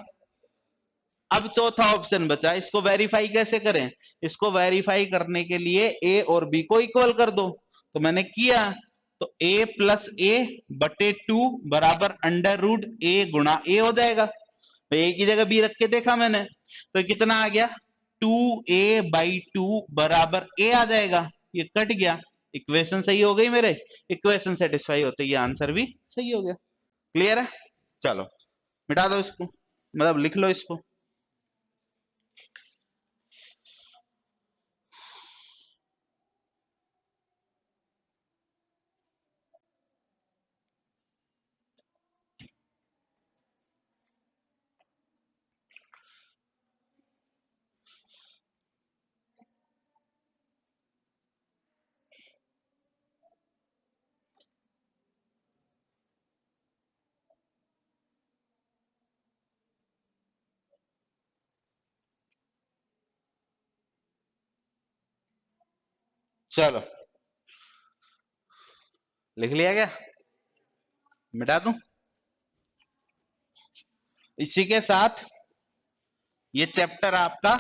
अब चौथा ऑप्शन बचा, इसको वेरीफाई कैसे करें। इसको वेरीफाई करने के लिए a और b को इक्वल कर दो, तो मैंने किया, तो a प्लस ए बटे 2 बराबर अंडर रूट ए गुणा ए हो जाएगा। तो a की जगह b रख के देखा मैंने, तो कितना आ गया, 2a/2 बराबर a आ जाएगा, ये कट गया। इक्वेशन सही हो गई मेरे, इक्वेशन सेटिस्फाई होते ये आंसर भी सही हो गया। क्लियर है, चलो मिटा दो इसको, मतलब लिख लो इसको। चलो लिख लिया क्या, मिटा दूं। इसी के साथ ये चैप्टर आपका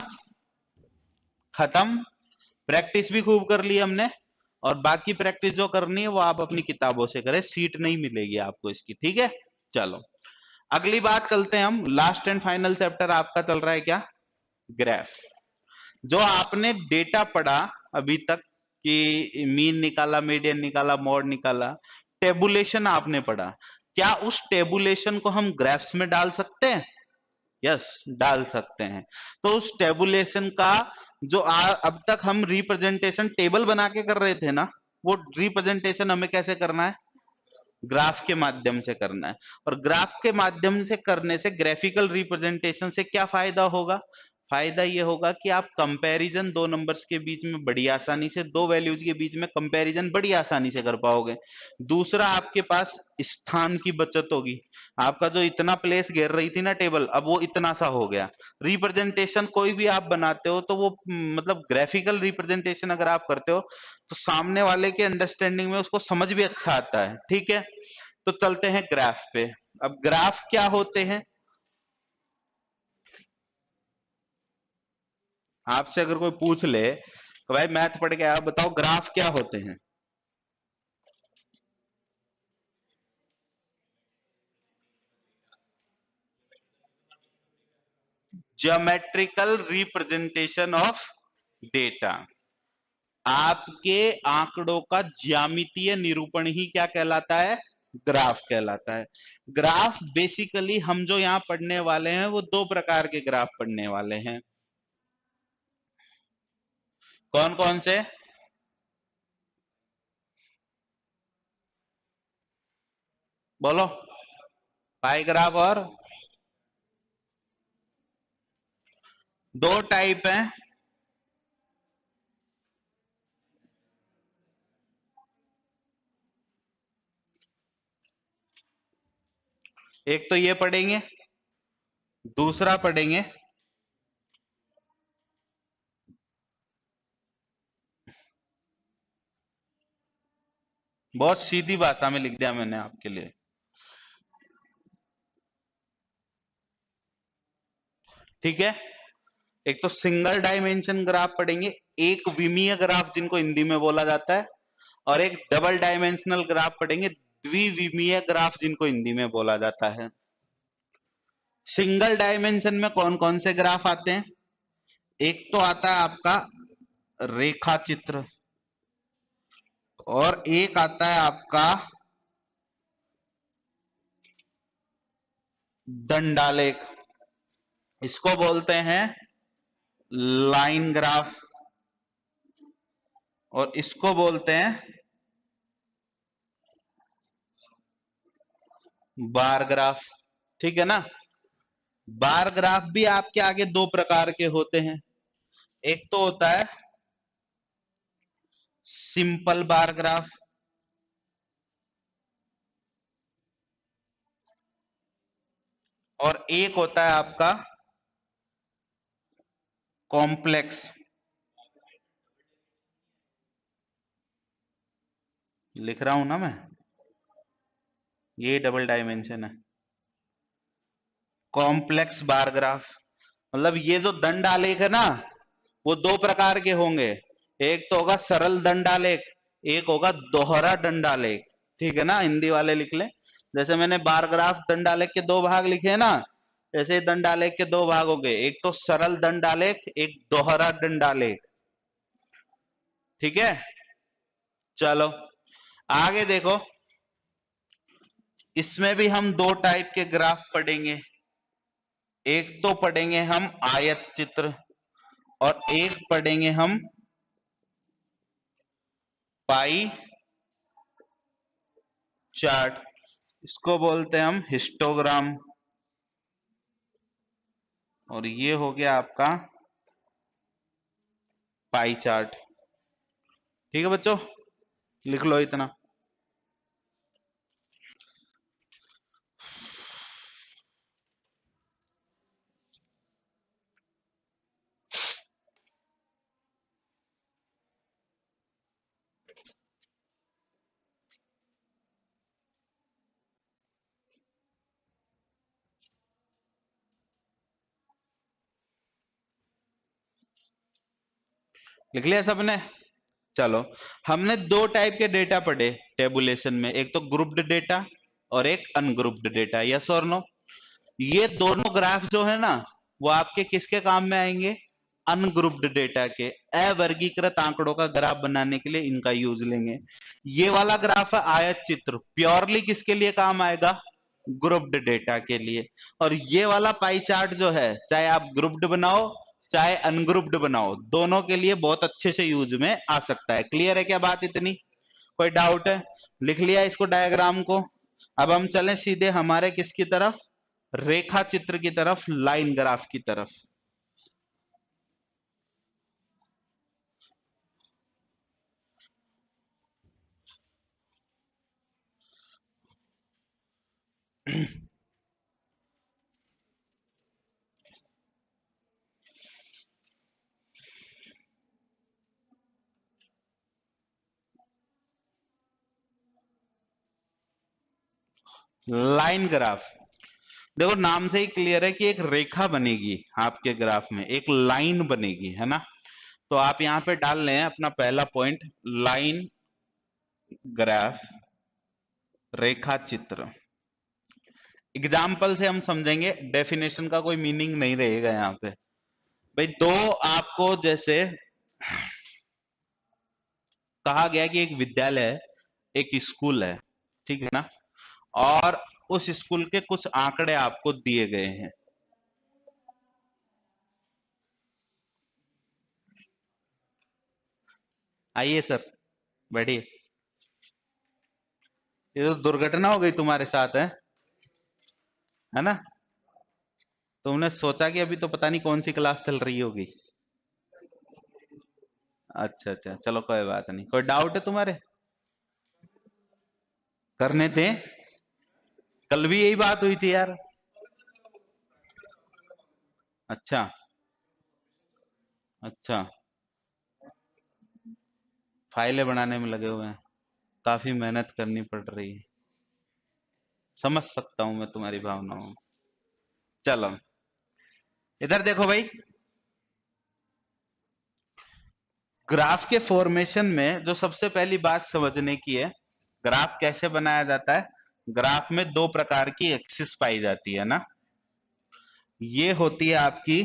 खत्म। प्रैक्टिस भी खूब कर ली हमने, और बाकी प्रैक्टिस जो करनी है वो आप अपनी किताबों से करें, सीट नहीं मिलेगी आपको इसकी, ठीक है। चलो अगली बात चलते हैं हम, लास्ट एंड फाइनल चैप्टर आपका चल रहा है क्या, ग्राफ। जो आपने डेटा पढ़ा अभी तक कि मीन निकाला, मीडियन निकाला, मॉड निकाला, टेबुलेशन आपने पढ़ा, क्या उस टेबुलेशन को हम ग्राफ्स में डाल सकते हैं। यस डाल सकते हैं। तो उस टेबुलेशन का जो अब तक हम रिप्रेजेंटेशन टेबल बना के कर रहे थे ना, वो रिप्रेजेंटेशन हमें कैसे करना है, ग्राफ के माध्यम से करना है। और ग्राफ के माध्यम से करने से, ग्राफिकल रिप्रेजेंटेशन से क्या फायदा होगा, फायदा ये होगा कि आप कंपैरिजन दो नंबर्स के बीच में बड़ी आसानी से, दो वैल्यूज के बीच में कंपैरिजन बड़ी आसानी से कर पाओगे। दूसरा, आपके पास स्थान की बचत होगी, आपका जो इतना प्लेस घेर रही थी ना टेबल, अब वो इतना सा हो गया। रिप्रेजेंटेशन कोई भी आप बनाते हो तो वो मतलब ग्राफिकल रिप्रेजेंटेशन अगर आप करते हो तो सामने वाले के अंडरस्टैंडिंग में उसको समझ भी अच्छा आता है, ठीक है। तो चलते हैं ग्राफ पे। अब ग्राफ क्या होते हैं, आपसे अगर कोई पूछ ले तो भाई मैथ पढ़ के आप बताओ ग्राफ क्या होते हैं। ज्योमेट्रिकल रिप्रेजेंटेशन ऑफ डेटा, आपके आंकड़ों का ज्यामितीय निरूपण ही क्या कहलाता है, ग्राफ कहलाता है। ग्राफ बेसिकली हम जो यहां पढ़ने वाले हैं वो दो प्रकार के ग्राफ पढ़ने वाले हैं। कौन कौन से, बोलो। पाई ग्राफ, और दो टाइप हैं, एक तो ये पढ़ेंगे, दूसरा पढ़ेंगे, बहुत सीधी भाषा में लिख दिया मैंने आपके लिए, ठीक है। एक तो सिंगल डायमेंशन ग्राफ पढ़ेंगे, एक विमीय ग्राफ जिनको हिंदी में बोला जाता है, और एक डबल डायमेंशनल ग्राफ पढ़ेंगे, द्विविमीय ग्राफ जिनको हिंदी में बोला जाता है। सिंगल डायमेंशन में कौन कौन से ग्राफ आते हैं? एक तो आता है आपका रेखा चित्र, और एक आता है आपका दंडालेख, इसको बोलते हैं लाइन ग्राफ, और इसको बोलते हैं बार ग्राफ। ठीक है ना? बार ग्राफ भी आपके आगे दो प्रकार के होते हैं। एक तो होता है सिंपल बार ग्राफ, और एक होता है आपका कॉम्प्लेक्स। लिख रहा हूं ना मैं, ये डबल डायमेंशन है। कॉम्प्लेक्स बार ग्राफ मतलब ये जो दंड आलेख है ना, वो दो प्रकार के होंगे। एक तो होगा सरल दंडालेख, एक होगा दोहरा दंडालेख। ठीक है ना? हिंदी वाले लिख लें, जैसे मैंने बार ग्राफ दंडालेख के दो भाग लिखे हैं ना, ऐसे दंडालेख के दो भाग हो गए, एक तो सरल दंडालेख, एक दोहरा दंडालेख। ठीक है? चलो आगे देखो, इसमें भी हम दो टाइप के ग्राफ पढ़ेंगे। एक तो पढ़ेंगे हम आयत चित्र, और एक पढ़ेंगे हम पाई चार्ट, इसको बोलते हैं हम हिस्टोग्राम। और ये हो गया आपका पाई चार्ट। ठीक है बच्चों, लिख लो इतना। लिख लिया सबने? चलो, हमने दो टाइप के डेटा पढ़े टेबुलेशन में, एक तो ग्रुप्ड डेटा और एक अनग्रुप्ड डेटा। यस और नो? ये दोनों ग्राफ जो है ना, वो आपके किसके काम में आएंगे? अनग्रुप्ड डेटा के, अवर्गीकृत आंकड़ों का ग्राफ बनाने के लिए इनका यूज लेंगे। ये वाला ग्राफ है आयत चित्र, प्योरली किसके लिए काम आएगा? ग्रुप्ड डेटा के लिए। और ये वाला पाई चार्ट जो है, चाहे आप ग्रुप्ड बनाओ चाहे अनग्रुप्ड बनाओ, दोनों के लिए बहुत अच्छे से यूज में आ सकता है। क्लियर है क्या बात इतनी? कोई डाउट है? लिख लिया इसको, डायग्राम को। अब हम चलें सीधे हमारे किसकी तरफ? रेखा चित्र की तरफ, लाइन ग्राफ की तरफ। लाइन ग्राफ, देखो नाम से ही क्लियर है कि एक रेखा बनेगी आपके ग्राफ में, एक लाइन बनेगी, है ना? तो आप यहां पे डाल लें अपना पहला पॉइंट, लाइन ग्राफ, रेखा चित्र। एग्जाम्पल से हम समझेंगे, डेफिनेशन का कोई मीनिंग नहीं रहेगा यहाँ पे। भाई दो आपको जैसे कहा गया कि एक विद्यालय है, एक स्कूल है, ठीक है ना? और उस स्कूल के कुछ आंकड़े आपको दिए गए हैं। आइए सर, बैठिए। ये तो दुर्घटना हो गई तुम्हारे साथ है ना? तुमने सोचा कि अभी तो पता नहीं कौन सी क्लास चल रही होगी। अच्छा अच्छा, चलो कोई बात नहीं। कोई डाउट है तुम्हारे? करने थे, कल भी यही बात हुई थी यार। अच्छा अच्छा, फाइलें बनाने में लगे हुए हैं, काफी मेहनत करनी पड़ रही है। समझ सकता हूं मैं तुम्हारी भावनाओं। चलो इधर देखो भाई, ग्राफ के फॉर्मेशन में जो सबसे पहली बात समझने की है, ग्राफ कैसे बनाया जाता है? ग्राफ में दो प्रकार की एक्सिस पाई जाती है ना, ये होती है आपकी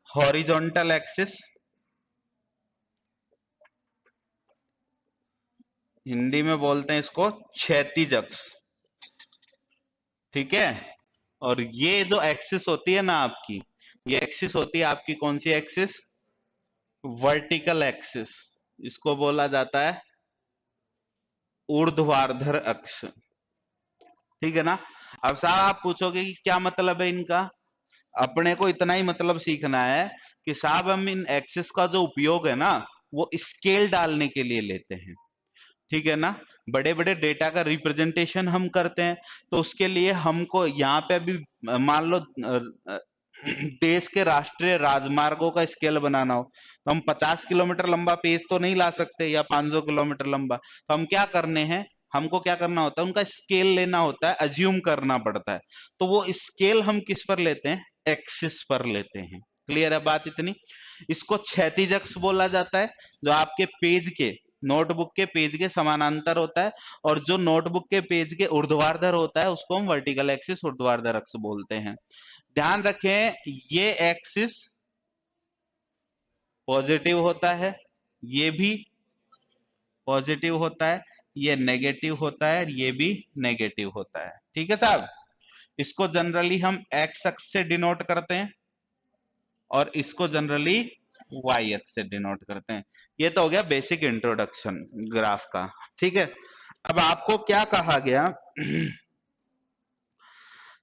हॉरिजॉन्टल एक्सिस, हिंदी में बोलते हैं इसको क्षैतिज अक्ष, ठीक है। और ये जो एक्सिस होती है ना आपकी, ये एक्सिस होती है आपकी कौन सी एक्सिस? वर्टिकल एक्सिस, इसको बोला जाता है ऊर्ध्वाधर अक्ष, ठीक है ना। अब साहब आप पूछोगे कि क्या मतलब है इनका? अपने को इतना ही मतलब सीखना है कि साहब हम इन एक्सिस का जो उपयोग है ना, वो स्केल डालने के लिए लेते हैं, ठीक है ना। बड़े बड़े डेटा का रिप्रेजेंटेशन हम करते हैं, तो उसके लिए हमको यहाँ पे अभी मान लो देश के राष्ट्रीय राजमार्गों का स्केल बनाना हो, तो हम 50 किलोमीटर लंबा पेज तो नहीं ला सकते या 500 किलोमीटर लंबा, तो हम क्या करने हैं, हमको क्या करना होता है, उनका स्केल लेना होता है, अज्यूम करना पड़ता है। तो वो स्केल हम किस पर लेते हैं? एक्सिस पर लेते हैं। क्लियर है बात इतनी? इसको क्षैतिज अक्ष बोला जाता है, जो आपके पेज के, नोटबुक के पेज के समानांतर होता है, और जो नोटबुक के पेज के ऊर्ध्वाधर होता है उसको हम वर्टिकल एक्सिस, ऊर्ध्वाधर अक्ष बोलते हैं। ध्यान रखें, ये एक्सिस पॉजिटिव होता है, ये भी पॉजिटिव होता है, ये नेगेटिव होता है, ये भी नेगेटिव होता है, ठीक है साहब। इसको जनरली हम एक्स अक्ष से डिनोट करते हैं, और इसको जनरली वाई अक्ष से डिनोट करते हैं। ये तो हो गया बेसिक इंट्रोडक्शन ग्राफ का, ठीक है। अब आपको क्या कहा गया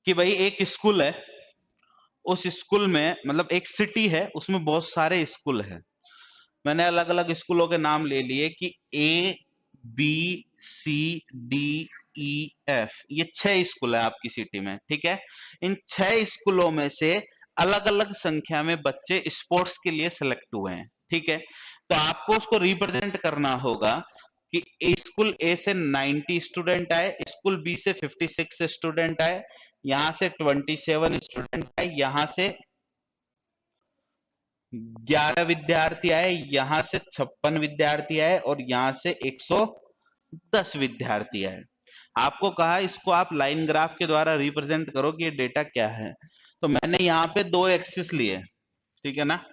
कि भाई एक स्कूल है, उस स्कूल में मतलब एक सिटी है, उसमें बहुत सारे स्कूल है। मैंने अलग अलग स्कूलों के नाम ले लिए कि A B C D E F, ये 6 स्कूल है आपकी सिटी में, ठीक है। इन 6 स्कूलों में से अलग अलग संख्या में बच्चे स्पोर्ट्स के लिए सिलेक्ट हुए हैं, ठीक है। तो आपको उसको रिप्रेजेंट करना होगा कि स्कूल ए से 90 स्टूडेंट आए, स्कूल बी से 56 स्टूडेंट आए, यहां से 27 स्टूडेंट आए, यहां से 11 विद्यार्थी आए, यहां से 56 विद्यार्थी आए, और यहां से 110 विद्यार्थी आए। आपको कहा इसको आप लाइन ग्राफ के द्वारा रिप्रेजेंट करो कि ये डेटा क्या है। तो मैंने यहाँ पे दो एक्सिस लिए, ठीक है ना।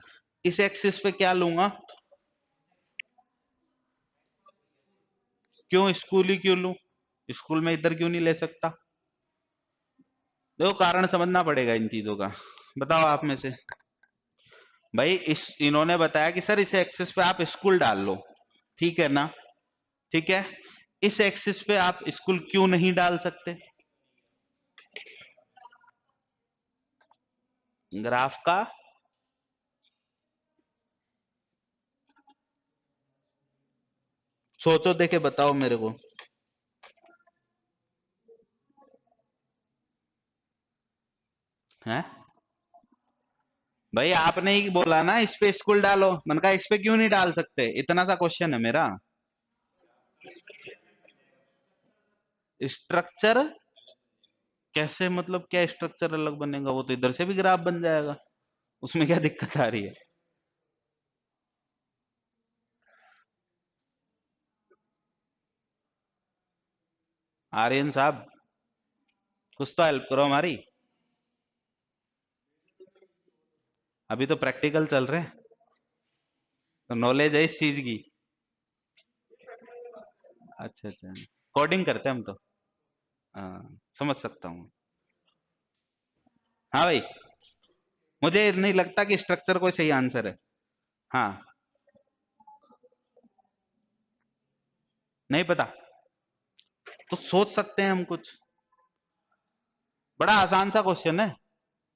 इस एक्सिस पे क्या लूंगा? क्यों स्कूल ही क्यों लूं? स्कूल में इधर क्यों नहीं ले सकता? देखो कारण समझना पड़ेगा इन चीजों का। बताओ आप में से। भाई इस इन्होंने बताया कि सर इस एक्सिस पे आप स्कूल डाल लो, ठीक है ना, ठीक है। इस एक्सिस पे आप स्कूल क्यों नहीं डाल सकते? ग्राफ का सोचो, देखे बताओ मेरे को। है भाई आपने ही बोला ना इस पे स्कूल डालो, मैंने कहा इस पे क्यों नहीं डाल सकते, इतना सा क्वेश्चन है मेरा। स्ट्रक्चर कैसे, मतलब क्या स्ट्रक्चर अलग बनेगा? वो तो इधर से भी ग्राफ बन जाएगा, उसमें क्या दिक्कत आ रही है? आर्यन साहब कुछ तो हेल्प करो हमारी, अभी तो प्रैक्टिकल चल रहे हैं, तो नॉलेज है इस चीज की। अच्छा अच्छा, कोडिंग करते हैं हम तो। हाँ समझ सकता हूँ। हाँ भाई, मुझे नहीं लगता कि स्ट्रक्चर कोई सही आंसर है। हाँ, नहीं पता तो सोच सकते हैं हम कुछ, बड़ा आसान सा क्वेश्चन है।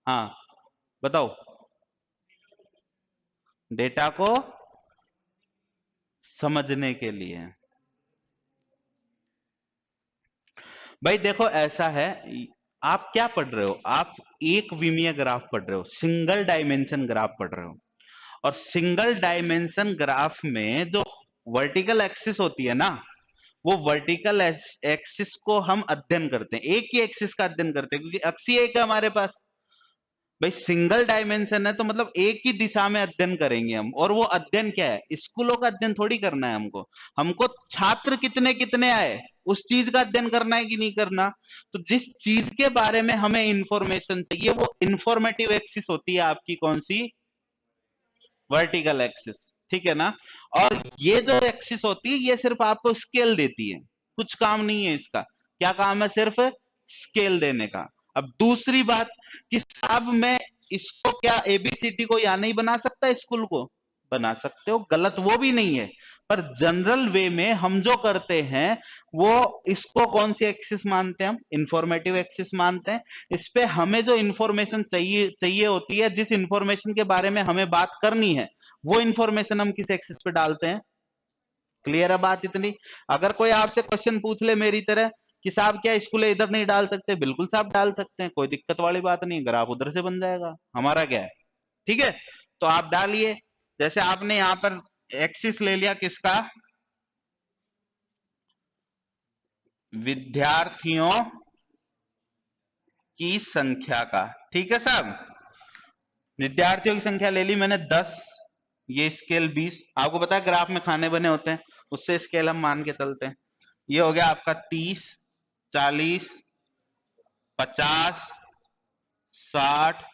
हाँ बताओ। डेटा को समझने के लिए भाई देखो ऐसा है, आप क्या पढ़ रहे हो? आप एक विमीय ग्राफ पढ़ रहे हो, सिंगल डायमेंशन ग्राफ पढ़ रहे हो। और सिंगल डायमेंशन ग्राफ में जो वर्टिकल एक्सिस होती है ना, वो वर्टिकल एक्सिस को हम अध्ययन करते हैं, एक ही एक्सिस का अध्ययन करते हैं, क्योंकि अक्ष ही एक है हमारे पास। भाई सिंगल डायमेंशन है तो मतलब एक ही दिशा में अध्ययन करेंगे हम, और वो अध्ययन क्या है? स्कूलों का अध्ययन थोड़ी करना है हमको। हमको छात्र कितने कितने आए, उस चीज का अध्ययन करना है कि नहीं करना? तो जिस चीज के बारे में हमें इंफॉर्मेशन चाहिए वो इंफॉर्मेटिव एक्सिस होती है आपकी कौन सी? वर्टिकल एक्सिस, ठीक है ना। और ये जो एक्सिस होती है ये सिर्फ आपको स्केल देती है, कुछ काम नहीं है इसका। क्या काम है? सिर्फ स्केल देने का। अब दूसरी बात कि साहब मैं इसको क्या एबीसीडी को या नहीं बना सकता? स्कूल को बना सकते हो, गलत वो भी नहीं है। पर जनरल वे में हम जो करते हैं वो इसको कौन सी एक्सिस मानते हैं? हम इंफॉर्मेटिव एक्सिस मानते हैं। इस पे हमें जो इंफॉर्मेशन चाहिए चाहिए होती है, जिस इंफॉर्मेशन के बारे में हमें बात करनी है, वो इंफॉर्मेशन हम किस एक्सिस पे डालते हैं? क्लियर है बात इतनी? अगर कोई आपसे क्वेश्चन पूछ ले मेरी तरह कि साहब क्या स्कूल इधर नहीं डाल सकते? बिल्कुल साहब डाल सकते हैं, कोई दिक्कत वाली बात नहीं। ग्राफ उधर से बन जाएगा, हमारा क्या है, ठीक है। तो आप डालिए, जैसे आपने यहां पर एक्सिस ले लिया किसका? विद्यार्थियों की संख्या का, ठीक है साहब। विद्यार्थियों की संख्या ले ली मैंने 10, ये स्केल 20। आपको पता है ग्राफ में खाने बने होते हैं, उससे स्केल हम मान के चलते हैं। ये हो गया आपका 30, 40, 50, 60,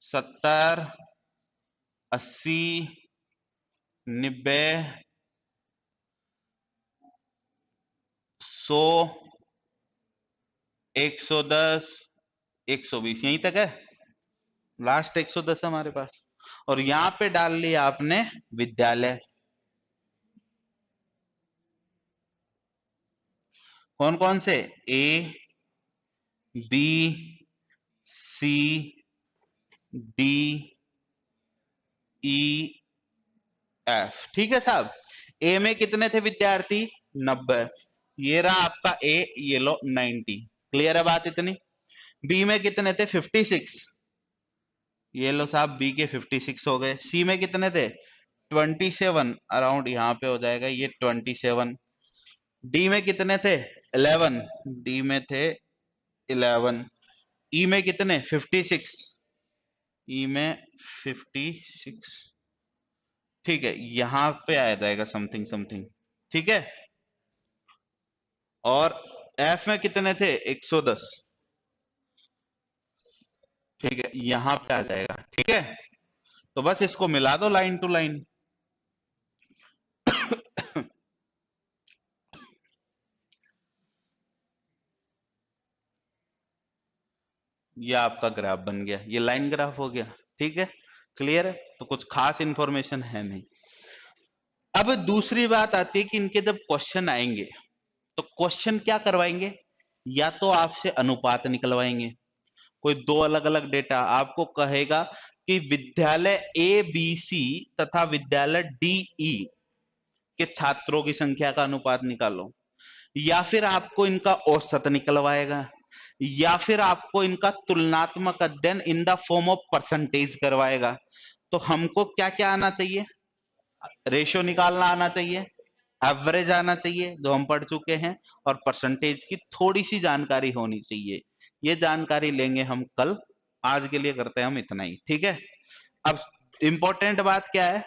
70, 80, 90, 100, 110, 120, यहीं तक है। लास्ट 110 है हमारे पास। और यहां पे डाल लिया आपने विद्यालय। कौन कौन से? ए, B, C, D, E, F, ठीक है साहब। ए में कितने थे विद्यार्थी? 90। ये रहा आपका ए, ये लो 90। क्लियर है बात इतनी? बी में कितने थे? 56। ये लो साहब बी के 56 हो गए। सी में कितने थे? 27, अराउंड यहां पे हो जाएगा ये 27। डी में कितने थे? 11। डी में थे 11। ई में कितने? 56। ई में 56, ठीक है। यहां पे आ जाएगा समथिंग समथिंग, ठीक है। और एफ में कितने थे? 110, ठीक है, यहां पे आ जाएगा, ठीक है। तो बस इसको मिला दो लाइन टू लाइन। ये आपका ग्राफ बन गया, ये लाइन ग्राफ हो गया, ठीक है। क्लियर है? तो कुछ खास इंफॉर्मेशन है नहीं। अब दूसरी बात आती है कि इनके जब क्वेश्चन आएंगे तो क्वेश्चन क्या करवाएंगे? या तो आपसे अनुपात निकलवाएंगे, कोई दो अलग अलग डेटा आपको कहेगा कि विद्यालय ए बी सी तथा विद्यालय डी ई के छात्रों की संख्या का अनुपात निकालो। या फिर आपको इनका औसत निकलवाएगा, या फिर आपको इनका तुलनात्मक अध्ययन in the form of percentage करवाएगा। तो हमको क्या क्या आना चाहिए? रेशियो निकालना आना चाहिए, एवरेज आना चाहिए जो हम पढ़ चुके हैं, और परसेंटेज की थोड़ी सी जानकारी होनी चाहिए। ये जानकारी लेंगे हम कल। आज के लिए करते हैं हम इतना ही, ठीक है। अब इंपॉर्टेंट बात क्या है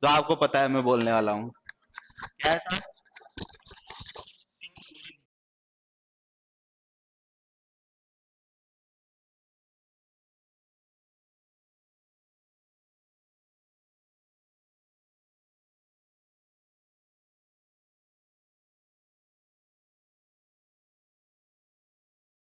जो आपको पता है मैं बोलने वाला हूं? क्या है साहब?